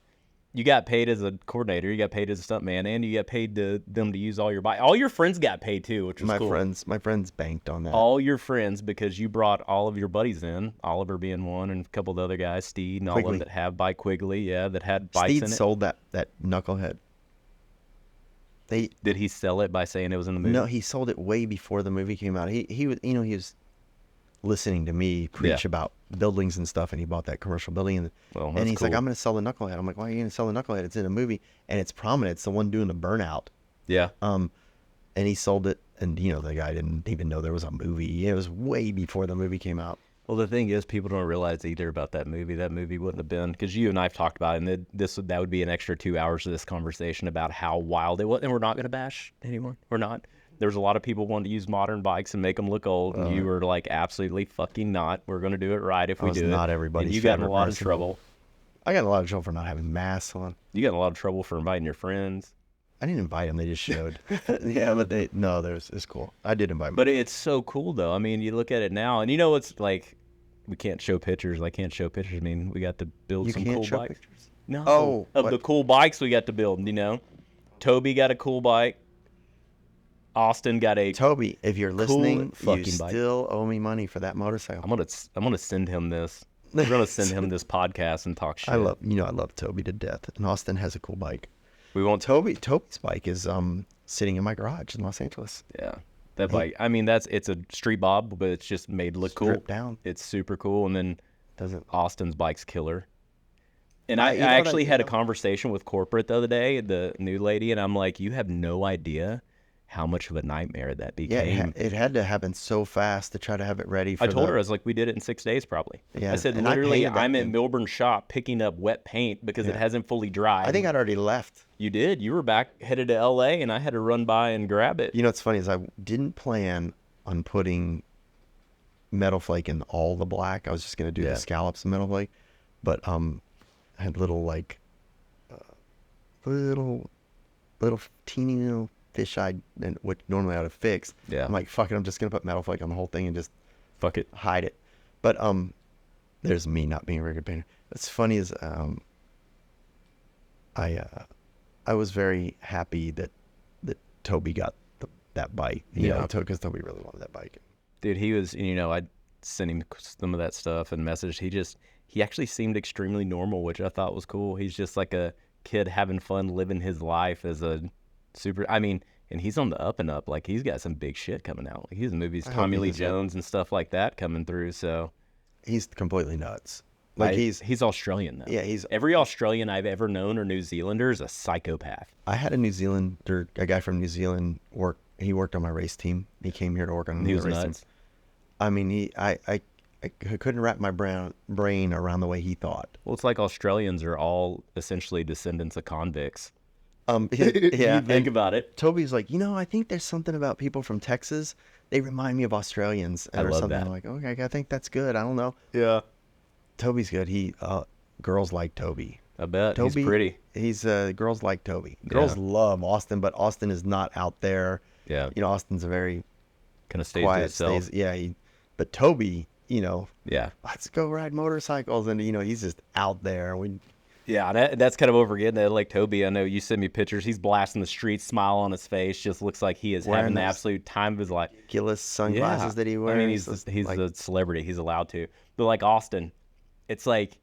got paid as a coordinator, you got paid as a stuntman, and you got paid them to use all your bike. All your friends got paid too, which was cool. My friends banked on that. All your friends, because you brought all of your buddies in, Oliver being one, and a couple of the other guys, Steed and all of them that have bike Quigley, that had bikes in it. Steed sold that knucklehead. Did he sell it by saying it was in the movie? No, he sold it way before the movie came out. He was listening to me preach about buildings and stuff, and he bought that commercial building, and he's cool. like, I'm going to sell the knucklehead. I'm like, why are you going to sell the knucklehead? It's in a movie, and it's prominent. It's the one doing the burnout. Yeah. And he sold it, and the guy didn't even know there was a movie. It was way before the movie came out. Well, the thing is, people don't realize either about that movie. That movie wouldn't have been, because you and I have talked about it, and that would be an extra 2 hours of this conversation about how wild it was. And we're not going to bash anyone. We're not. There's a lot of people wanting to use modern bikes and make them look old, and you were like, absolutely fucking not. We're going to do it right if we do it. Not everybody's and you got in a lot of trouble. I got in a lot of trouble for not having masks on. You got in a lot of trouble for inviting your friends. I didn't invite them. They just showed. Yeah, but it's cool. I did invite them. But it's so cool, though. I mean, you look at it now, and it's like, we can't show pictures. I can't show pictures. I mean, we got to build some cool bikes. Pictures? No. The cool bikes we got to build, Toby got a cool bike. Austin got a Toby, if you're listening, you bike. Still owe me money for that motorcycle. I'm gonna send him this. We're gonna send him this podcast and talk shit. I love Toby to death, and Austin has a cool bike. We won't. Toby's bike is sitting in my garage in Los Angeles. Yeah, that bike. I mean, it's a street bob, but it's just made to look cool. Stripped down. It's super cool, and then Austin's bike's killer. And I actually had a conversation with corporate the other day, the new lady, and I'm like, you have no idea how much of a nightmare that became. Yeah, it had to happen so fast to try to have it ready for I told her, I was like, we did it in 6 days probably. Yeah. I said, and literally, I'm at Milburn's shop picking up wet paint because it hasn't fully dried. I think I'd already left. You did. You were headed to LA, and I had to run by and grab it. What's funny is I didn't plan on putting metal flake in all the black. I was just going to do the scallops of metal flake. But I had little teeny little fisheye, and which normally I would have fixed. Yeah. I'm like, fuck it, I'm just gonna put metal flake on the whole thing and just fuck it, hide it. But there's me not being a very good painter. What's funny is I was very happy that Toby got that bike. Because Toby really wanted that bike. Dude, he was. I sent him some of that stuff and messaged. He actually seemed extremely normal, which I thought was cool. He's just like a kid having fun, living his life as a super. I mean, and he's on the up and up. Like, he's got some big shit coming out. Like, he's in movies, Tommy Lee Jones and stuff like that coming through. So he's completely nuts. Like, he's Australian though. Yeah, every Australian I've ever known or New Zealander is a psychopath. I had a guy from New Zealand He worked on my race team. He came here to work on the race team. I mean, I couldn't wrap my brain around the way he thought. Well, it's like Australians are all essentially descendants of convicts. Yeah, you think about it. Toby's like, I think there's something about people from Texas. They remind me of Australians. I love that. I'm like, okay, I think that's good. I don't know. Yeah. Toby's good. Girls like Toby. I bet. Toby, he's pretty. Girls like Toby. Girls love Austin, but Austin is not out there. Yeah. Austin's a very kind of stays quiet, to itself. but Toby, Yeah. let's go ride motorcycles. And, he's just out there. Yeah, that's kind of what we're getting at. Like Toby, I know you send me pictures. He's blasting the streets, smile on his face. Just looks like he is having the absolute time of his life. Ridiculous sunglasses that he wears. I mean, he's like, a celebrity. He's allowed to. But like Austin, it's like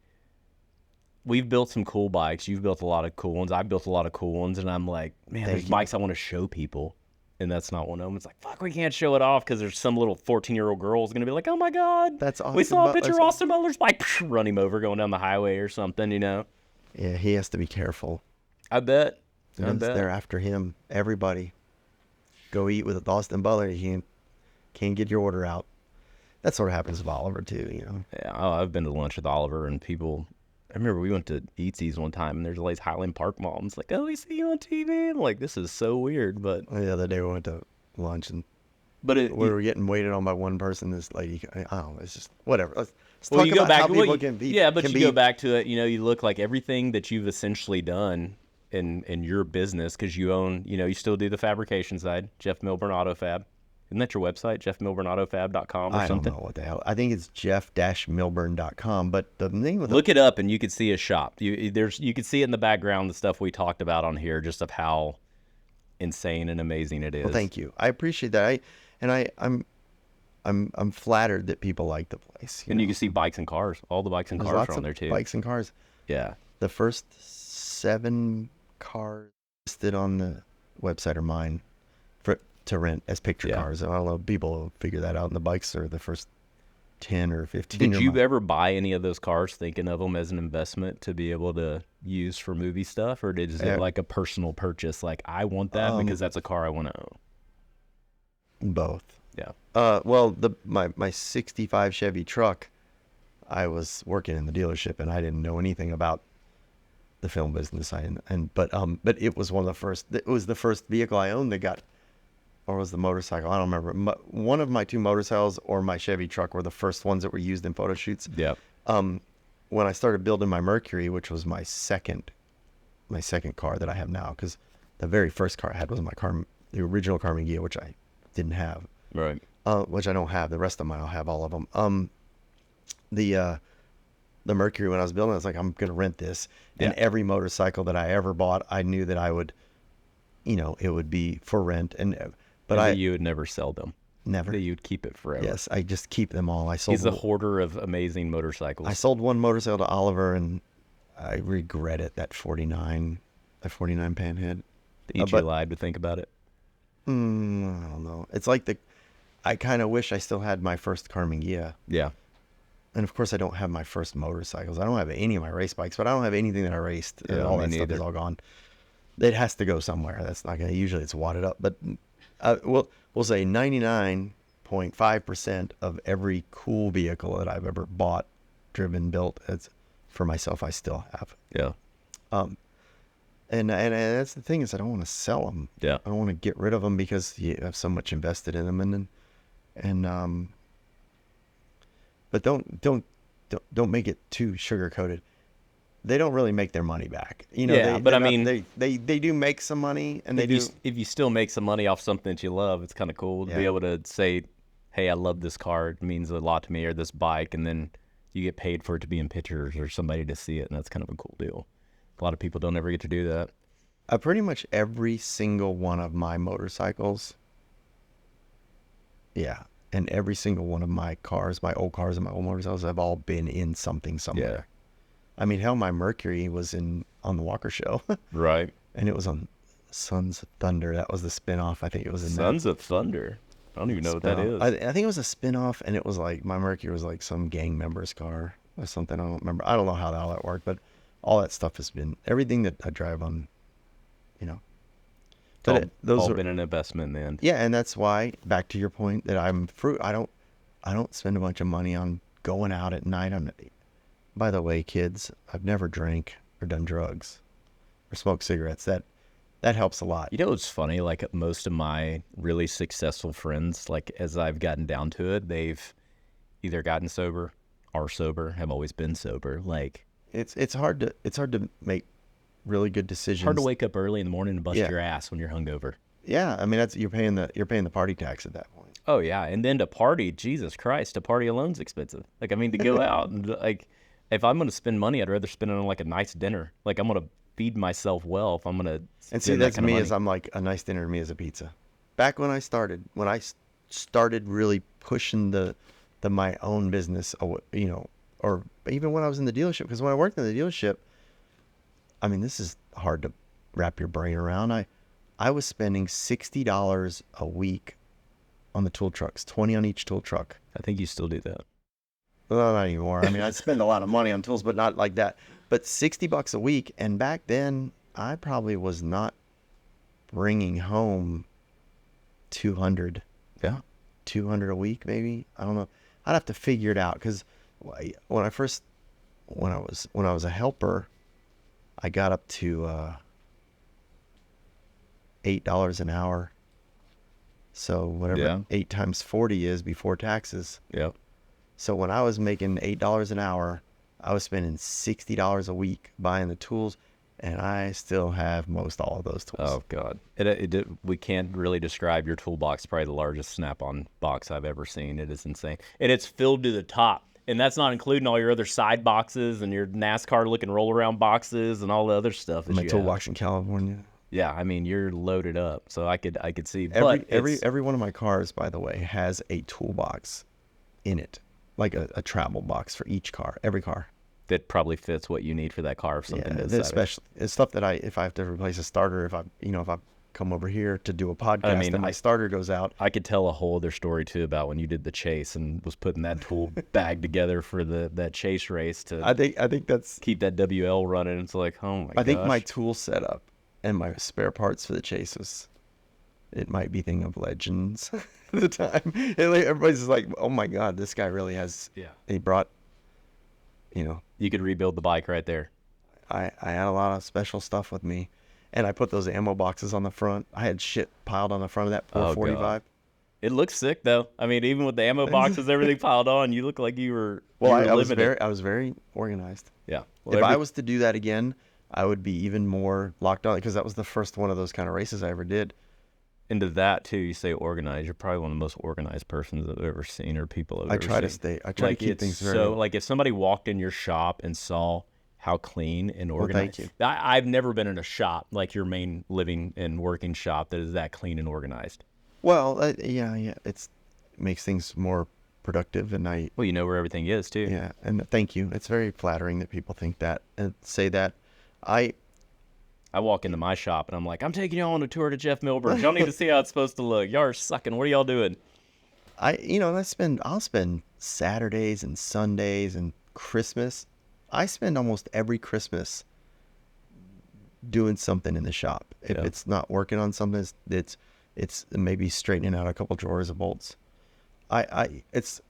we've built some cool bikes. You've built a lot of cool ones. I've built a lot of cool ones. And I'm like, man, there's bikes I want to show people. And that's not one of them. It's like, fuck, we can't show it off because there's some little 14-year-old girl who's going to be like, oh, my God. That's awesome. We saw a picture of Austin Butler's bike. Run him over going down the highway or something, Yeah, he has to be careful. I bet. They're after him. Everybody. Go eat with Austin Butler. You can't get your order out. That sort of happens with Oliver, too, Yeah, I've been to lunch with Oliver and people. I remember we went to Eatsy's one time, and there's all these Highland Park Mall. And it's like, oh, we see you on TV. I'm like, this is so weird, but... The other day we went to lunch, and we were getting waited on by one person. This lady, I don't know, it's just, whatever. Let's talk about how people can be... Yeah, but you go back to it, you look like everything that you've essentially done in your business, because you own, you still do the fabrication side, Jeff Milburn Auto Fab. Isn't that your website, jeffmilburnautofab.com or something? I don't know what the hell. I think it's jeff-milburn.com, but the name of Look it up and you could see his shop. You could see it in the background, the stuff we talked about on here, just of how insane and amazing it is. Well, thank you. I appreciate that. I'm flattered that people like the place. You can see bikes and cars. All the bikes and cars are on there too. Bikes and cars. Yeah. The first 7 cars listed on the website are mine to rent as picture cars. I don't know, people will figure that out. And the bikes are the first 10 or 15. Did you ever buy any of those cars thinking of them as an investment to be able to use for movie stuff? Or is it like a personal purchase? Like, I want that because that's a car I want to own? Both. Yeah. Well, my 65 Chevy truck, I was working in the dealership and I didn't know anything about the film business. But it was one of the first, it was the first vehicle I owned that got, or was the motorcycle? I don't remember. One of my 2 motorcycles or my Chevy truck were the first ones that were used in photo shoots. Yeah. When I started building my Mercury, which was my second car that I have now, because the very first car I had was the original Carmen Ghia, which I didn't have. Right. Which I don't have. The rest of mine, I'll have all of them. The Mercury, when I was building, I was like, I'm going to rent this. And every motorcycle that I ever bought, I knew that I would, it would be for rent. But you would never sell them. Never. That you'd keep it forever. Yes, I just keep them all. He's a hoarder of amazing motorcycles. I sold one motorcycle to Oliver, and I regret it. That 49 Panhead. You lied to think about it. I don't know. It's like I kind of wish I still had my first Carmen Ghia. Yeah. And of course, I don't have my first motorcycles. I don't have any of my race bikes, but I don't have anything that I raced. Yeah, all that stuff is all gone. It has to go somewhere. That's not gonna. Usually, it's wadded up, but we'll say 99.5% of every cool vehicle that I've ever bought, driven, built, it's for myself. I still have. Yeah. And that's the thing is I don't want to sell them. Yeah. I don't want to get rid of them because you have so much invested in them, but don't make it too sugar coated. They don't really make their money back, they do make some money, and if you still make some money off something that you love, it's kind of cool to be able to say, hey, I love this car, it means a lot to me, or this bike, and then you get paid for it to be in pictures or somebody to see it, and that's kind of a cool deal. A lot of people don't ever get to do that. Pretty much every single one of my motorcycles, and every single one of my cars, my old cars and my old motorcycles, have all been in something somewhere. Yeah. I mean, hell, my Mercury was on the Walker Show. Right. And it was on Sons of Thunder. That was the spinoff. I think it was in Sons of Thunder. I don't even know what that is. I think it was a spinoff, and it was like, my Mercury was like some gang member's car or something. I don't remember. I don't know how that worked, but all that stuff has been, everything that I drive on, Those have been an investment in the end. Yeah, and that's why, back to your point, that I don't spend a bunch of money on going out at night. By the way, kids, I've never drank or done drugs or smoked cigarettes. That helps a lot. It's funny, like most of my really successful friends, like as I've gotten down to it, they've either gotten sober, are sober, have always been sober. Like it's hard to make really good decisions. Hard to wake up early in the morning and bust your ass when you're hungover. Yeah, I mean you're paying the party tax at that point. Oh yeah, and then to party, Jesus Christ, to party alone's expensive. Like, I mean, to go out and like, if I'm gonna spend money, I'd rather spend it on like a nice dinner. Like, I'm gonna feed myself well if I'm gonna And see, spend that that's kind of me. money. As I'm like, a nice dinner to me is a pizza. Back when I started, started really pushing the my own business, you know, or even when I was in the dealership, because when I worked in the dealership, I mean, this is hard to wrap your brain around. I was spending $60 a week on the tool trucks, 20 on each tool truck. I think you still do that. Well, not anymore. I mean, I spend a lot of money on tools, but not like that. But $60 a week, and back then, I probably was not bringing home 200. Yeah. 200 a week, maybe. I don't know. I'd have to figure it out, because when I was a helper, I got up to $8 an hour. So whatever 8 times 40 is before taxes. Yep. So when I was making $8 an hour, I was spending $60 a week buying the tools, and I still have most all of those tools. Oh God, we can't really describe your toolbox. Probably the largest Snap-on box I've ever seen. It is insane, and it's filled to the top. And that's not including all your other side boxes and your NASCAR-looking roll-around boxes and all the other stuff. My toolbox in California. Yeah, I mean, you're loaded up, so I could see. Every one of my cars, by the way, has a toolbox in it, like a travel box for each car, every car. That probably fits what you need for that car. If something especially it's stuff that if I have to replace a starter, if I come over here to do a podcast, and my starter goes out. I could tell a whole other story too about when you did the chase and was putting that tool bag together for that chase race to. I think that's keep that WL running. It's like, oh my god. I think my tool setup and my spare parts for the chases, it might be thing of legends at the time. And like, everybody's just like, oh my god, this guy really has. Yeah. He brought. You could rebuild the bike right there. I had a lot of special stuff with me, and I put those ammo boxes on the front. I had shit piled on the front of that 445. It looks sick though. I mean, even with the ammo boxes, everything piled on, you look like you were. Well, I was very organized. Yeah. Well, if I was to do that again, I would be even more locked on, because that was the first one of those kind of races I ever did. Into that too, you say organized. You're probably one of the most organized persons I've ever seen, or people I've ever seen. I try to keep things very. So, like, if somebody walked in your shop and saw how clean and organized. Well, thank you. I've never been in a shop like your main living and working shop that is that clean and organized. Well, yeah, it makes things more productive, and Well, you know where everything is too. Yeah, and thank you. It's very flattering that people think that and say that. I walk into my shop and I'm like, I'm taking y'all on a tour to Jeff Milburn. Y'all need to see how it's supposed to look. Y'all are sucking. What are y'all doing? I'll spend Saturdays and Sundays and Christmas. I spend almost every Christmas doing something in the shop. If it's not working on something, it's maybe straightening out a couple drawers of bolts. It's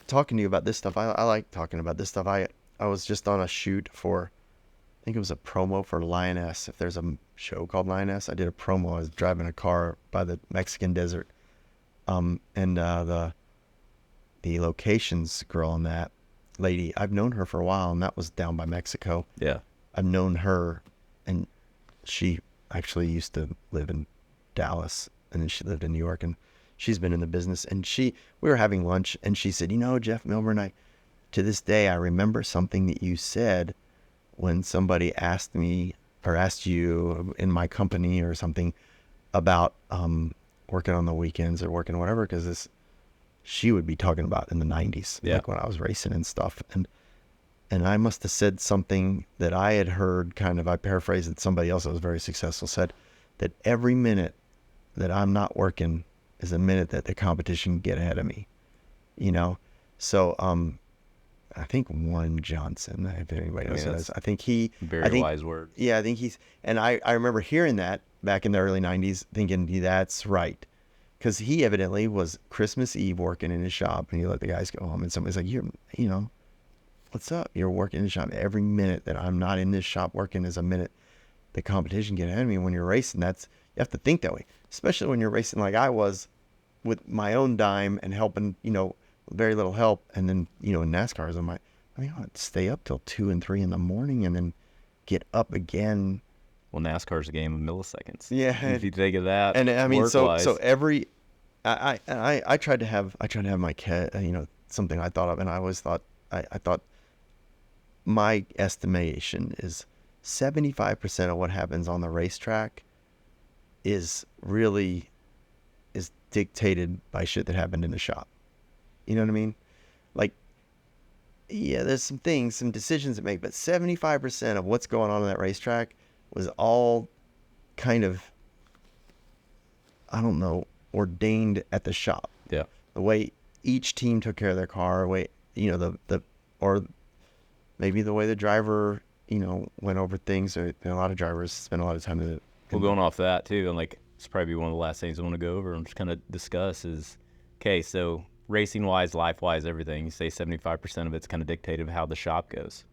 talking to you about this stuff. I like talking about this stuff. I was just on a shoot for, I think it was a promo for Lioness. If there's a show called Lioness, I did a promo. I was driving a car by the Mexican desert. And the locations girl on that lady, I've known her for a while, and that was down by Mexico. Yeah. I've known her, and she actually used to live in Dallas, and then she lived in New York, and she's been in the business. And we were having lunch, and she said, Jeff Milburn, to this day, I remember something that you said when somebody asked me or asked you in my company or something about working on the weekends or working whatever, because she would be talking about in the 90s, like when I was racing and stuff. And I must have said something that I had heard, I paraphrased it, somebody else that was very successful said that every minute that I'm not working is a minute that the competition can get ahead of me, So, I think Warren Johnson, if anybody knows who that is, I think wise word. Yeah, I think and I remember hearing that back in the early 90s, thinking, that's right. Because he evidently was Christmas Eve working in his shop, and he let the guys go home, and somebody's like, what's up? You're working in the shop. Every minute that I'm not in this shop working is a minute the competition get ahead of me. When you're racing, you have to think that way, especially when you're racing like I was with my own dime and helping, very little help. And then, in NASCARs, I'd stay up till 2 and 3 in the morning and then get up again. Well, NASCAR's a game of milliseconds. Yeah. If you think of that. And so every I tried to have my cat, something I thought of, and I always thought I thought my estimation is 75% of what happens on the racetrack is dictated by shit that happened in the shop. You know what I mean? Like, yeah, there's some decisions to make, but 75% of what's going on that racetrack was all kind of, I don't know, ordained at the shop. Yeah. The way each team took care of their car, or maybe the way the driver, went over things. A lot of drivers spend a lot of time in Well, going off that too, and like it's probably one of the last things I want to go over and just kind of discuss is, okay, so racing wise, life wise, everything. You say 75% of it's kind of dictated of how the shop goes.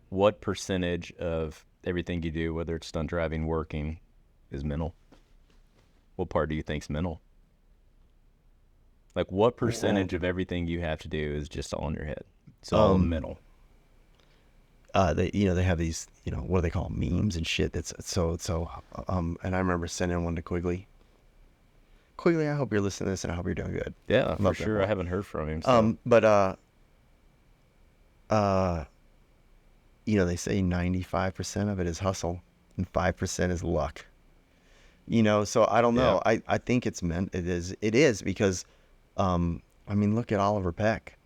What percentage of everything you do, whether it's stunt driving, working, is mental? What part do you think's mental? Like, what percentage of everything you have to do is just all in your head? It's all mental. They have these, what do they call them? Memes and shit. That's and I remember sending one to Quigley. Quigley, I hope you're listening to this, and I hope you're doing good. Yeah, for sure. I haven't heard from him. So. They say 95% of it is hustle and 5% is luck. So I don't know. Yeah. I think it is because, look at Oliver Peck.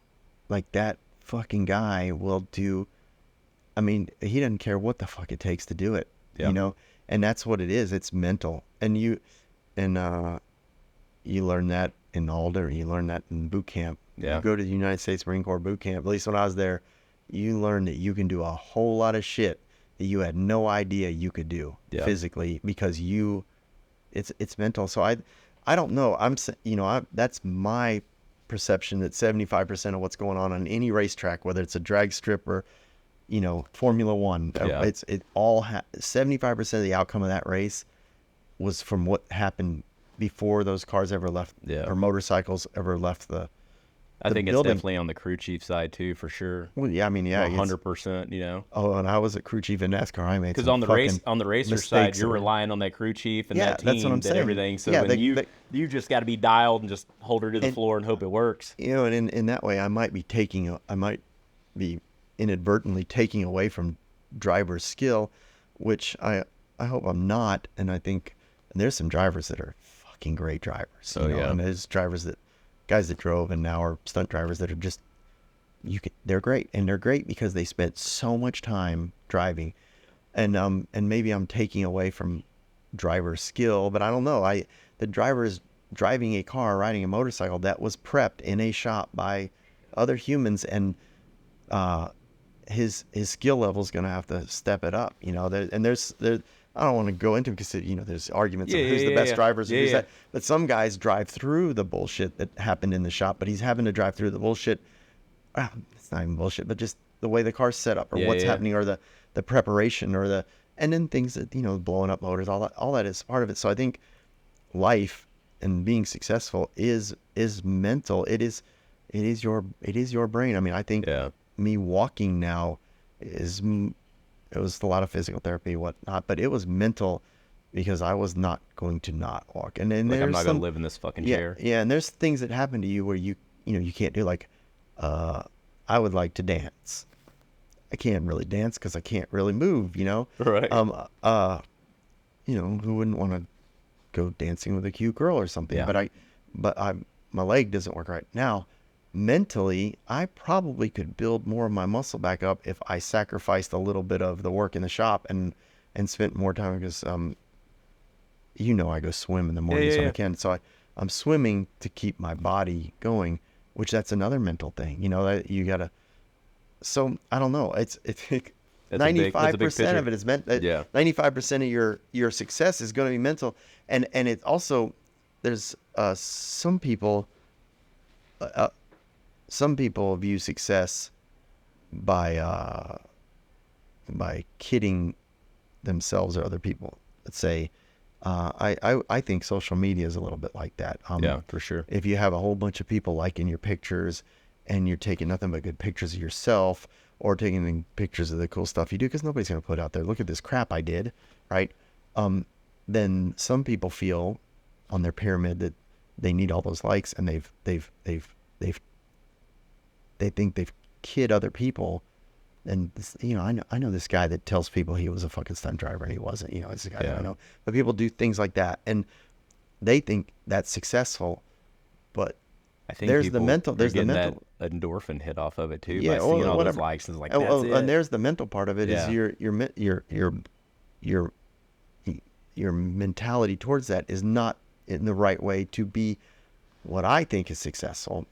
Like, that fucking guy will do, he doesn't care what the fuck it takes to do it, and that's what it is. It's mental. And you learn that in Alder, you learn that in boot camp. Yeah. You go to the United States Marine Corps boot camp, at least when I was there, you learn that you can do a whole lot of shit that you had no idea you could do physically, because it's mental. So I don't know. That's my perception, that 75% of what's going on any racetrack, whether it's a drag strip or, Formula One, it's 75% of the outcome of that race was from what happened before those cars ever left, or motorcycles ever left the I think building. It's definitely on the crew chief side too, for sure. Well, yeah, 100%. Oh, and I was a crew chief in NASCAR. I made because on the racer side, you're relying on that crew chief and that team, that's what I'm saying. Everything. So you just got to be dialed and just hold her to the floor and hope it works. And in that way, I might be inadvertently taking away from driver's skill, which I hope I'm not. And I think there's some drivers that are fucking great drivers. And there's guys that drove and now are stunt drivers that are just, they're great. And they're great because they spent so much time driving. And maybe I'm taking away from driver skill, but I don't know. The driver is driving a car, riding a motorcycle that was prepped in a shop by other humans, and his skill level is going to have to step it up, there's I don't want to go into it because, there's arguments of who's the best drivers and who's that. But some guys drive through the bullshit that happened in the shop, but he's having to drive through the bullshit. It's not even bullshit, but just the way the car's set up, or what's happening, or the preparation, and then things that, blowing up motors, all that is part of it. So I think life and being successful is mental. It is your brain. I think me walking now it was a lot of physical therapy, whatnot, but it was mental, because I was not going to not walk. And then I'm not going to live in this fucking chair. Yeah. And there's things that happen to you where you can't do, like, I would like to dance. I can't really dance because I can't really move, Right. Who wouldn't want to go dancing with a cute girl or something? Yeah. But my leg doesn't work right now. Mentally, I probably could build more of my muscle back up if I sacrificed a little bit of the work in the shop and spent more time, because I go swim in the mornings when I can. So I'm swimming to keep my body going, which that's another mental thing. That you gotta. So I don't know. It's 95% of it is meant. 95% of your success is going to be mental, and it also, there's some people. Some people view success by kidding themselves or other people. Let's say, I think social media is a little bit like that. For sure. If you have a whole bunch of people liking your pictures, and you're taking nothing but good pictures of yourself, or taking pictures of the cool stuff you do, because nobody's going to put out there, look at this crap I did, right? Then some people feel on their pyramid that they need all those likes, and they think they've kid other people. And this, I know this guy that tells people he was a fucking stunt driver and he wasn't. It's a guy that I know. But people do things like that, and they think that's successful. But I think there's the mental. There's the mental that endorf hit off of it too. Yeah, by seeing all whatever. those likes and like and, that's it. And there's the mental part of it. Yeah. Is your mentality towards that is not in the right way to be what I think is successful.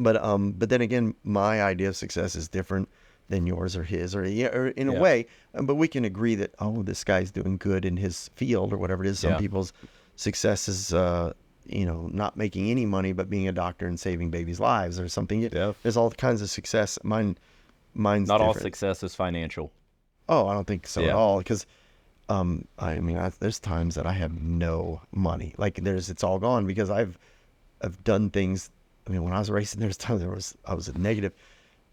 But then again, my idea of success is different than yours or his, or in a way. But we can agree that, this guy's doing good in his field or whatever it is. Some people's success is, not making any money, but being a doctor and saving babies' lives or something. There's all kinds of success. Mine's not different. all success is financial. Oh, I don't think so at all. Because, there's times that I have no money. Like it's all gone because I've done things. When I was racing, there's times I was negative,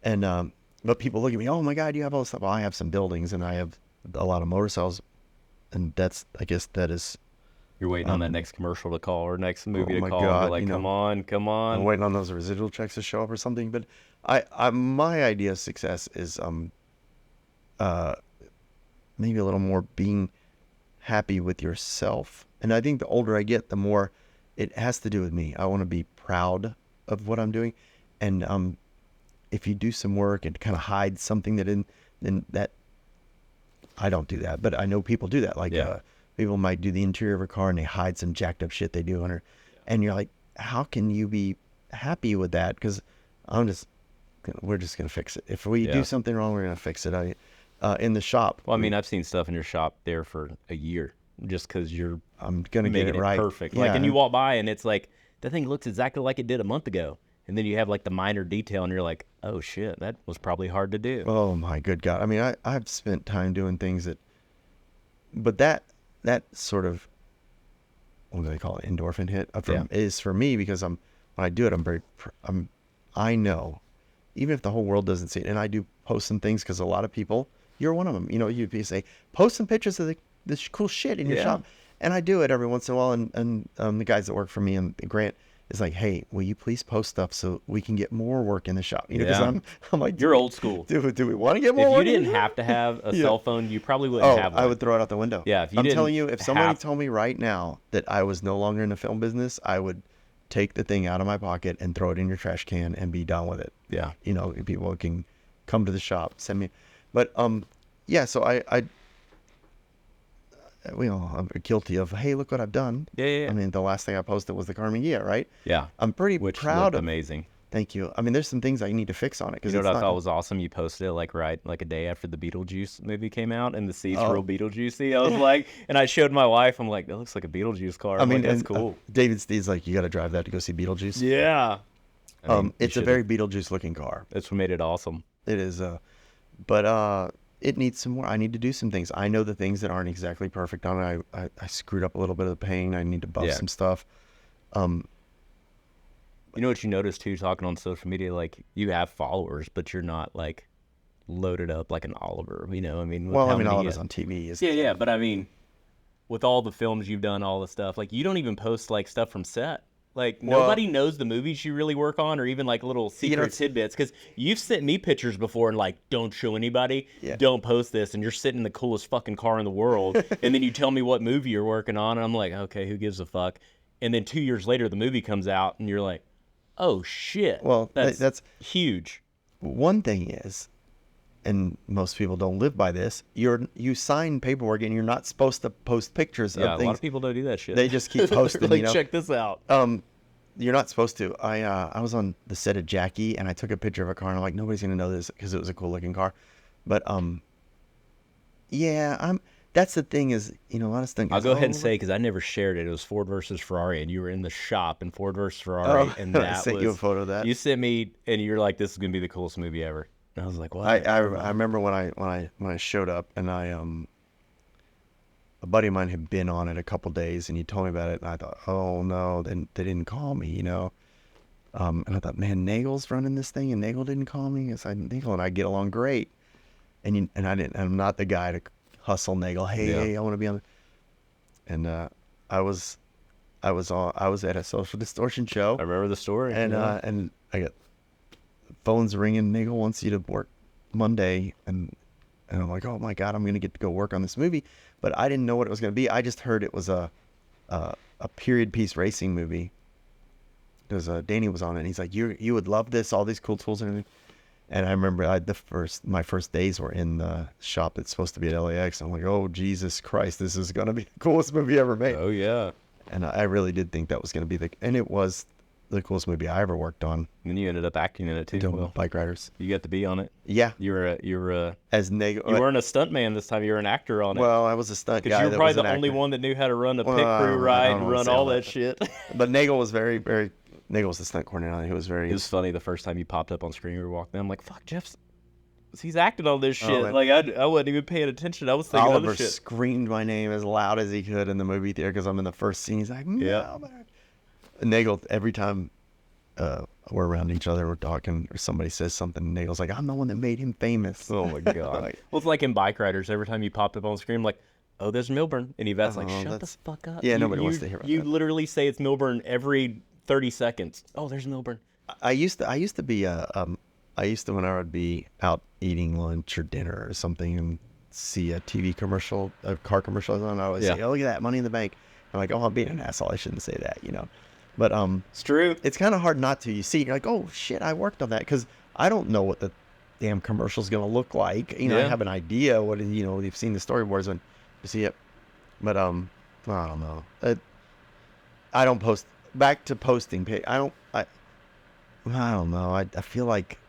and but people look at me, oh my God, you have all this stuff. Well, I have some buildings and I have a lot of motorcycles, and I guess that is. You're waiting on that next commercial to call or next movie to call. God, You're like, come on. I'm waiting on those residual checks to show up or something. But my idea of success is maybe a little more being happy with yourself. And I think the older I get, the more it has to do with me. I want to be proud of what I'm doing. And if you do some work and kind of hide something then that, I don't do that, but I know people do that. Like people might do the interior of a car and they hide some jacked up shit they do on her. And you're like, how can you be happy with that? Because we're just going to fix it. If we do something wrong, we're going to fix it. In the shop. Well, I've seen stuff in your shop there for a year just because I'm going to get it right. Perfect. Yeah. Like, and you walk by and it's like, that thing looks exactly like it did a month ago. And then you have like the minor detail and you're like, oh shit, that was probably hard to do. Oh my good God. I've spent time doing things but that sort of, what do they call it? Endorphin hit is for me because when I do it, I know, even if the whole world doesn't see it, and I do post some things because a lot of people, you're one of them, you say, post some pictures of this cool shit in your shop. And I do it every once in a while. And the guys that work for me and Grant is like, hey, will you please post stuff so we can get more work in the shop? Because I'm like, you're old school. Do we want to get more work? If you didn't have to have a cell phone, you probably wouldn't have one. I would throw it out the window. Yeah. I'm telling you, if somebody told me right now that I was no longer in the film business, I would take the thing out of my pocket and throw it in your trash can and be done with it. Yeah. People can come to the shop, send me. But, so I'm guilty of, hey, look what I've done. Yeah. The last thing I posted was the Carmen Ghia, right? Yeah. I'm pretty proud of. Amazing. Thank you. There's some things I need to fix on it. You know what I thought was awesome? You posted it like a day after the Beetlejuice movie came out, and the seats real Beetlejuicy. I was like, and I showed my wife. I'm like, that looks like a Beetlejuice car. That's cool. David Steve's like, you got to drive that to go see Beetlejuice. Yeah. It's a very Beetlejuice looking car. That's what made it awesome. It is. But it needs some more. I need to do some things. I know the things that aren't exactly perfect on it. I screwed up a little bit of the paint. I need to buff some stuff. You know what you notice too, talking on social media, like you have followers, but you're not like loaded up like an Oliver, Oliver's on TV. Yeah, but with all the films you've done, all the stuff, like you don't even post like stuff from set. Like nobody knows the movies you really work on, or even like little secret tidbits. Because you've sent me pictures before and like, don't show anybody, don't post this, and you're sitting in the coolest fucking car in the world, and then you tell me what movie you're working on, and I'm like, okay, who gives a fuck? And then 2 years later, the movie comes out, and you're like, oh shit. Well, that's huge. One thing is, and most people don't live by this, you sign paperwork and you're not supposed to post pictures of things. A lot of people don't do that shit. They just keep posting. Like, check this out. You're not supposed to. I was on the set of Jackie and I took a picture of a car and I'm like, nobody's gonna know this because it was a cool looking car. But that's the thing is, a lot of things. I'll go ahead and say, because I never shared it. It was Ford versus Ferrari, and you were in the shop in Ford versus Ferrari, and that I sent you a photo of that. You sent me, and you're like, "This is gonna be the coolest movie ever." And I was like, "What?" I remember when I showed up, and a buddy of mine had been on it a couple days, and he told me about it, and I thought, oh no, then they didn't call me, and I thought, man, Nagel's running this thing, and Nagel didn't call me. Nagel and I get along great, and I'm not the guy to hustle Nagel. Hey, I want to be on. And I was I was at a Social Distortion show, I remember the story. and and I got phones ringing. Nagel wants you to work Monday, and I'm like, oh my God, I'm gonna get to go work on this movie. But I didn't know what it was gonna be. I just heard it was a period piece racing movie. Because Danny was on it, and he's like, you would love this, all these cool tools and everything. And I remember my first days were in the shop that's supposed to be at LAX. I'm like, oh Jesus Christ, this is gonna be the coolest movie ever made. Oh yeah. And I really did think that was gonna be and it was the coolest movie I ever worked on. And you ended up acting in it too. Doing Well, Bike Riders. you got to be on it. Yeah. You were As Nagel. you weren't a stunt man this time. You were an actor on it. Well, I was a stunt guy. Because you were that probably was an the only actor. one that knew how to run a pit Well, crew I ride don't and wanna run say all all that that. shit. But Nagel was very. Nagel was the stunt coordinator. He was very. It was funny the first time you popped up on screen. We were walking. I'm like, fuck, he's acting on this Oh, shit. man. Like I wasn't even paying attention. I was thinking Oliver other shit. screamed my name as loud as he could in the movie theater because I'm in the first scene. He's like, Yeah. Milburn. And Nagel, every time we're around each other, we're talking, or somebody says something, Nagel's like, I'm the one that made him famous. Oh my god. Like, Well, it's like in Bike Riders. Every time you popped up on screen, I'm like, oh, there's Milburn, and Yvette's like, Oh, shut the that's- fuck up. Yeah, nobody wants to hear about You that. literally say it's Milburn every 30 seconds. Oh, there's Milburn. I used to be when I would be out eating lunch or dinner or something and see a TV commercial, a car commercial on, I always say, oh, look at that, Money in the Bank. I'm like, oh, I'm being an asshole. I shouldn't say that, But It's true. it's kind of hard not to. You see, you're like, oh shit, I worked on that, because I don't know what the damn commercial's gonna look like. I Yeah. have an idea what you've seen the storyboards when you see it, but I don't know. I don't post. Back to posting. I don't know. I feel like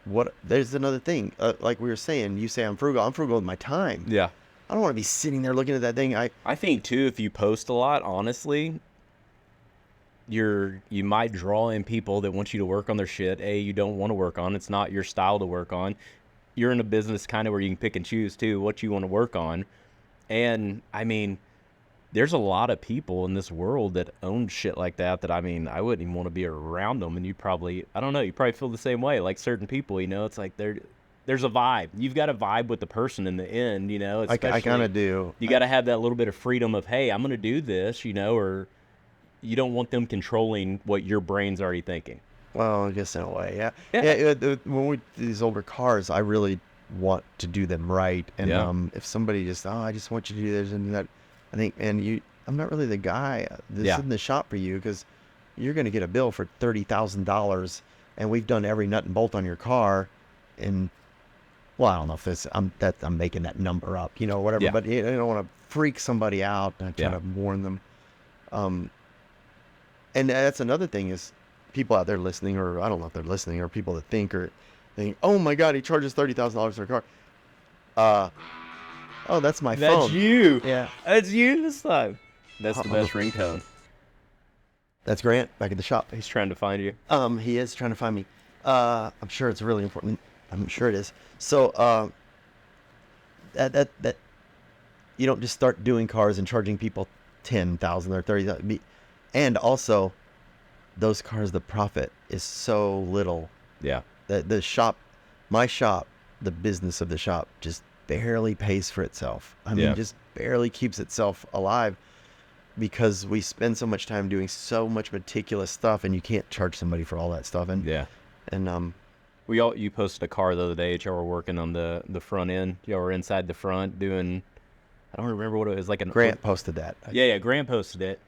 there's another thing. Like we were saying, you say I'm frugal. I'm frugal with my time. Yeah. I don't want to be sitting there looking at that thing. I think too, if you post a lot, honestly, you might draw in people that want you to work on their shit. You don't want to work on. It's not your style to work on. You're in a business kind of where you can pick and choose too what you want to work on. And I mean, there's a lot of people in this world that own shit like that I mean, I wouldn't even want to be around them. And you probably feel the same way. Like certain people, it's like there's a vibe. You've got to vibe with the person in the end, I kind of do. You got to have that little bit of freedom of, hey, I'm going to do this, or you don't want them controlling what your brain's already thinking. Well, I guess in a way, yeah. Yeah. When we do these older cars, I really want to do them right. And Yeah. If somebody I just want you to do this and that, I think, I'm not really the guy. This Yeah. isn't the shop for you, because you're going to get a bill for $30,000, and we've done every nut and bolt on your car. And well, I don't know if I'm making that number up, whatever. Yeah. But I don't want to freak somebody out. I try Yeah. to warn them. And that's another thing is people out there listening, or I don't know if they're listening, or people that think, oh my God, he charges $30,000 for a car. Oh, that's my phone. That's you. Yeah. That's you this time. That's the best ringtone. That's Grant back at the shop. He's trying to find you. He is trying to find me. I'm sure it's really important. I'm sure it is. So, that you don't just start doing cars and charging people $10,000 or $30,000. And also, those cars, the profit is so little. Yeah. The shop, my shop, the business of the shop just barely pays for itself. I mean, Yeah. just barely keeps itself alive, because we spend so much time doing so much meticulous stuff, and you can't charge somebody for all that stuff. And Yeah. and You posted a car the other day that y'all were working on the front end. Y'all were inside the front doing, I don't remember what it was, like Grant posted that. Yeah, Grant posted it.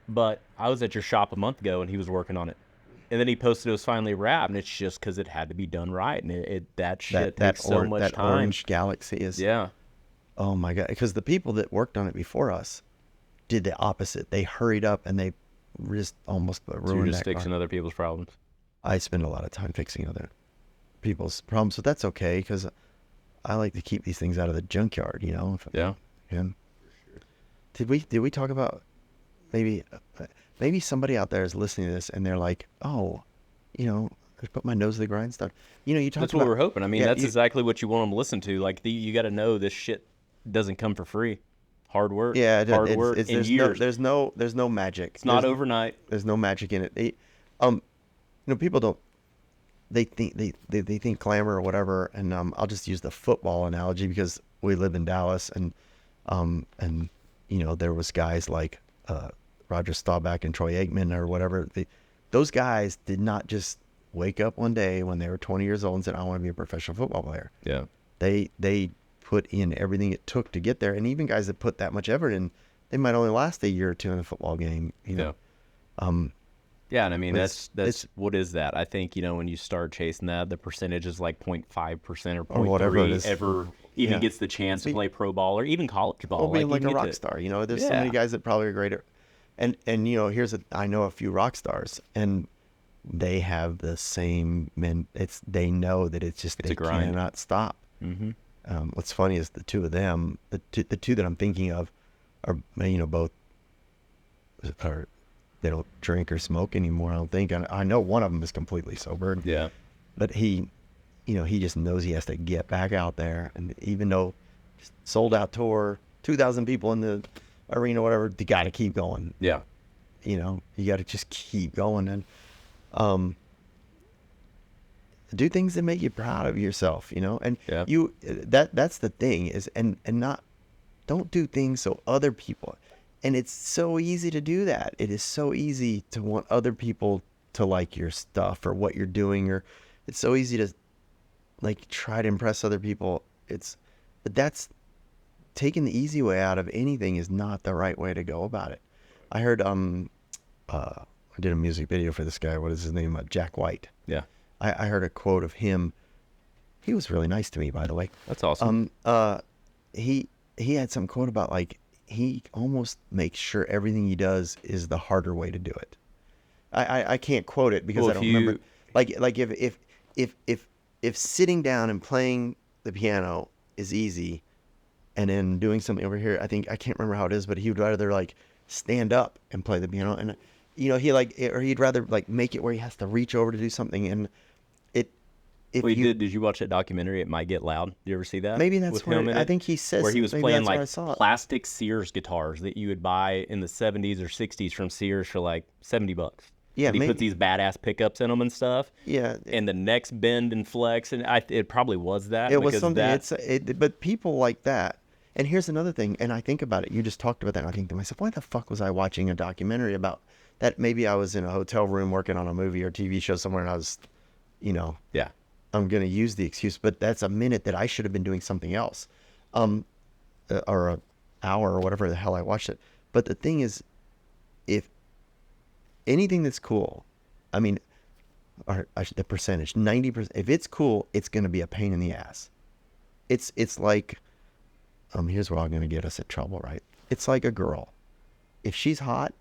But I was at your shop a month ago and he was working on it. And then he posted it was finally wrapped, and it's just because it had to be done right. And that shit takes so much that time. orange Galaxy is. Yeah. Oh my God! Because the people that worked on it before us did the opposite. They hurried up and they just almost So you're ruined just that fixing car. other people's problems. I spend a lot of time fixing other people's problems, but that's okay, because I like to keep these things out of the junkyard. If I Yeah. can. Did we talk about maybe somebody out there is listening to this and they're like, oh, I put my nose to the grindstone. You talked That's about. what we're hoping. I mean, Yeah, that's exactly what you want them to listen to. Like, you got to know this shit doesn't come for free. Hard work. Yeah, hard work in years. There's no magic. It's not overnight. There's no magic in it. People don't. They think glamour or whatever, and I'll just use the football analogy because we live in Dallas, and there was guys like Roger Staubach and Troy Aikman or whatever. Those guys did not just wake up one day when they were 20 years old and said, I want to be a professional football player. Yeah. They put in everything it took to get there. And even guys that put that much effort in, they might only last a year or two in a football game, you know. Yeah, and I mean, that's what is that? I think, you know, when you start chasing that, the percentage is like 0.5% or whatever it 0.3 is. ever even gets the chance to play pro ball or even college ball. Or being like you a get rock to- star, you know. There's so many guys that probably are great at, and you know, I know a few rock stars, and they have the same they know that it's a grind. cannot stop. Mm-hmm. What's funny is the two of them, the two that I'm thinking of, are, you know, both are, they don't drink or smoke anymore, I don't think. I know one of them is completely sober. Yeah. But he, you know, he just knows he has to get back out there. And even though sold out tour, 2,000 people in the arena, whatever, you got to keep going. Yeah. You know, you got to just keep going and do things that make you proud of yourself, you know. And that's the thing is, and not, don't do things so other people. And it's so easy to do that. It is so easy to want other people to like your stuff or what you're doing, or it's so easy to like try to impress other people. But that's taking the easy way out of anything is not the right way to go about it. I heard I did a music video for this guy. What is his name? Jack White. Yeah. I heard a quote of him. He was really nice to me, by the way. That's awesome. He had some quote about like, he almost makes sure everything he does is the harder way to do it. I can't quote it because I don't remember. Like if sitting down and playing the piano is easy, and then doing something over here, I can't remember how it is, but he would rather like stand up and play the piano, and you know, he'd rather like make it where he has to reach over to do something, and did you watch that documentary? It Might Get Loud. Did you ever see that? Maybe that's where I think he says where he was maybe playing that's like where I saw it. plastic Sears guitars that you would buy in the 70s or 60s from Sears for like $70. Yeah, and he maybe. put these badass pickups in them and stuff. Yeah, And the next bend and flex, and it probably was that. it was because something. But people like that. And here's another thing, and I think about it. You just talked about that, and I think to myself, why the fuck was I watching a documentary about that? Maybe I was in a hotel room working on a movie or TV show somewhere, and I was, you know, I'm going to use the excuse, but that's a minute that I should have been doing something else, or an hour or whatever the hell I watched it. But the thing is, if anything that's cool, I mean, the percentage, 90%, if it's cool, it's going to be a pain in the ass. It's like, here's where I'm going to get us in trouble, right? It's like a girl. If she's hot,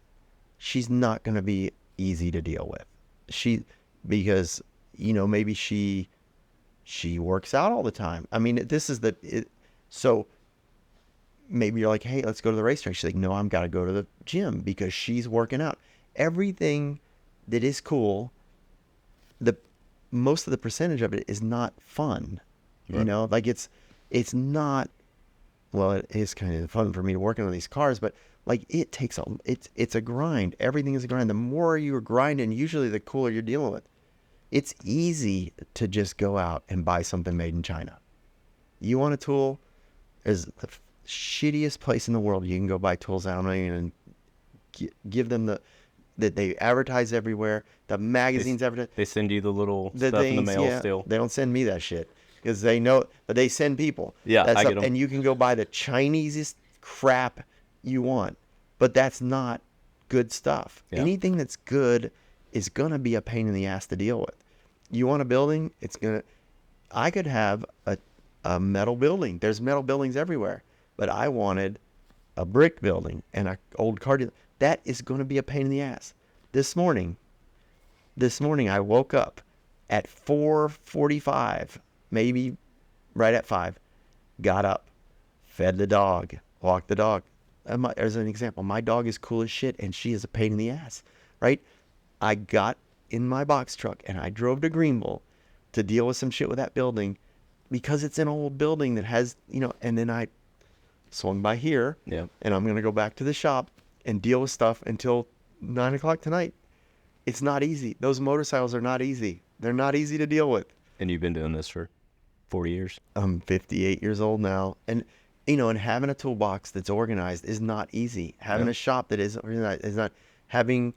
she's not going to be easy to deal with. Because, you know, maybe she works out all the time. I mean, so maybe you're like, hey, let's go to the racetrack. She's like, no, I've got to go to the gym because she's working out. Everything that is cool, most of the percentage of it is not fun. Right. You know, like it's not, well, it is kind of fun for me to work on these cars, but like it takes it's a grind. Everything is a grind. The more you're grinding, usually the cooler you're dealing with. It's easy to just go out and buy something made in China. You want a tool? There's the shittiest place in the world you can go buy tools out of, and give them that they advertise everywhere. The magazines advertise. They send you the little stuff in the mail still. They don't send me that shit because they know, but they send people. Yeah, I get them. And you can go buy the Chinesest crap you want, but that's not good stuff. Yeah. Anything that's good is going to be a pain in the ass to deal with. You want a building, I could have a metal building. There's metal buildings everywhere, but I wanted a brick building and an old car dealer. That is going to be a pain in the ass. This morning I woke up at 4:45, maybe right at 5, got up, fed the dog, walked the dog. As an example, my dog is cool as shit and she is a pain in the ass, right? I got in my box truck and I drove to Greenville to deal with some shit with that building because it's an old building that has, you know, and then I swung by here and I'm going to go back to the shop and deal with stuff until 9 o'clock tonight. It's not easy. Those motorcycles are not easy. They're not easy to deal with. And you've been doing this for 40 years? I'm 58 years old now. And and having a toolbox that's organized is not easy. Having a shop that is organized is not. Having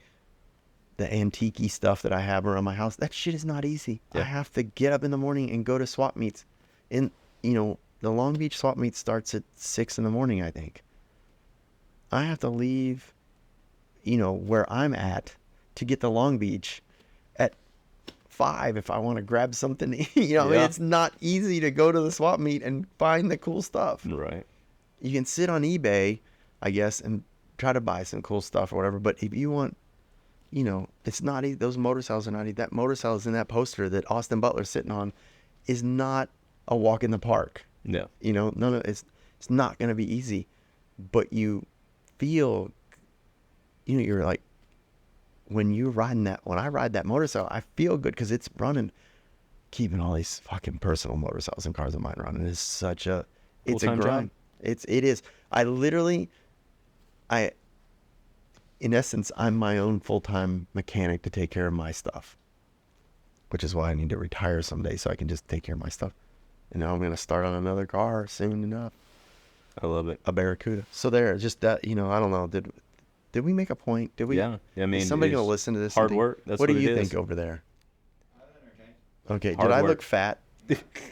the antique-y stuff that I have around my house, that shit is not easy. I have to get up in the morning and go to swap meets. And, the Long Beach swap meet starts at 6 in the morning, I think. I have to leave, where I'm at to get to Long Beach at 5 if I want to grab something. I mean, it's not easy to go to the swap meet and find the cool stuff. Right. You can sit on eBay, I guess, and try to buy some cool stuff or whatever. But if you want, it's not easy. Those motorcycles are not easy. That motorcycle is in that poster that Austin Butler's sitting on is not a walk in the park. No. It's not going to be easy. But you feel, you're like, when I ride that motorcycle, I feel good because it's running, keeping all these fucking personal motorcycles and cars of mine running is such a, it's a Full-time grind. job. It is. In essence, I'm my own full-time mechanic to take care of my stuff, which is why I need to retire someday so I can just take care of my stuff. And now I'm going to start on another car soon enough. I love it. A Barracuda. So there, just that, I don't know. Did we make a point? Did we? Yeah. I mean, is somebody going to listen to this? Hard work. That's what do it you is. think over there? Okay. Hard Did I work. look fat?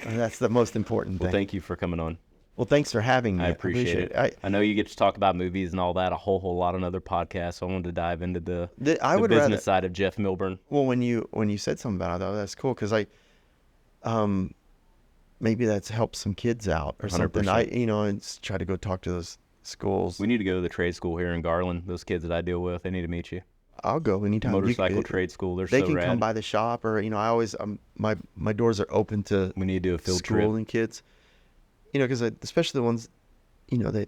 That's the most important thing. Well, thank you for coming on. Well, thanks for having me. I appreciate it. I know you get to talk about movies and all that a whole lot on other podcasts. So I wanted to dive into the business side of Jeff Milburn. Well, when you said something about it, I thought that's cool because maybe that's helped some kids out or something. 100%. And try to go talk to those schools. We need to go to the trade school here in Garland. Those kids that I deal with, they need to meet you. I'll go anytime. Motorcycle trade school. They can rad. come by the shop, or I always my doors are open to. We need to do a field school trip. and kids. Because especially the ones, that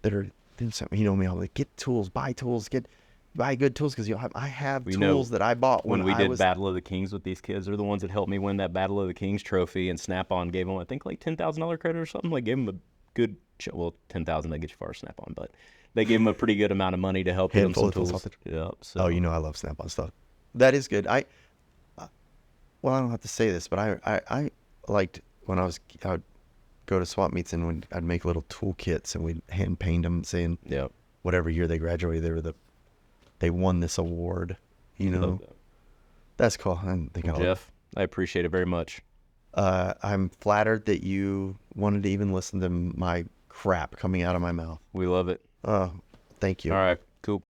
are doing something. Me, I'll like get tools, buy good tools because I have tools that I bought when we did was Battle of the Kings with these kids. They're the ones that helped me win that Battle of the Kings trophy, and Snap-on gave them, I think, like $10,000 credit or something. Like, gave them a good, $10,000 they get you far Snap-on, but they gave them a pretty good amount of money to help get them some tools. Yeah. So. Oh, I love Snap-on stuff. That is good. I don't have to say this, but I liked when I would go to swap meets and I'd make little toolkits and we'd hand paint them saying whatever year they graduated, they won this award, That's cool. Jeff, I appreciate it very much. I'm flattered that you wanted to even listen to my crap coming out of my mouth. We love it. Thank you. All right, cool.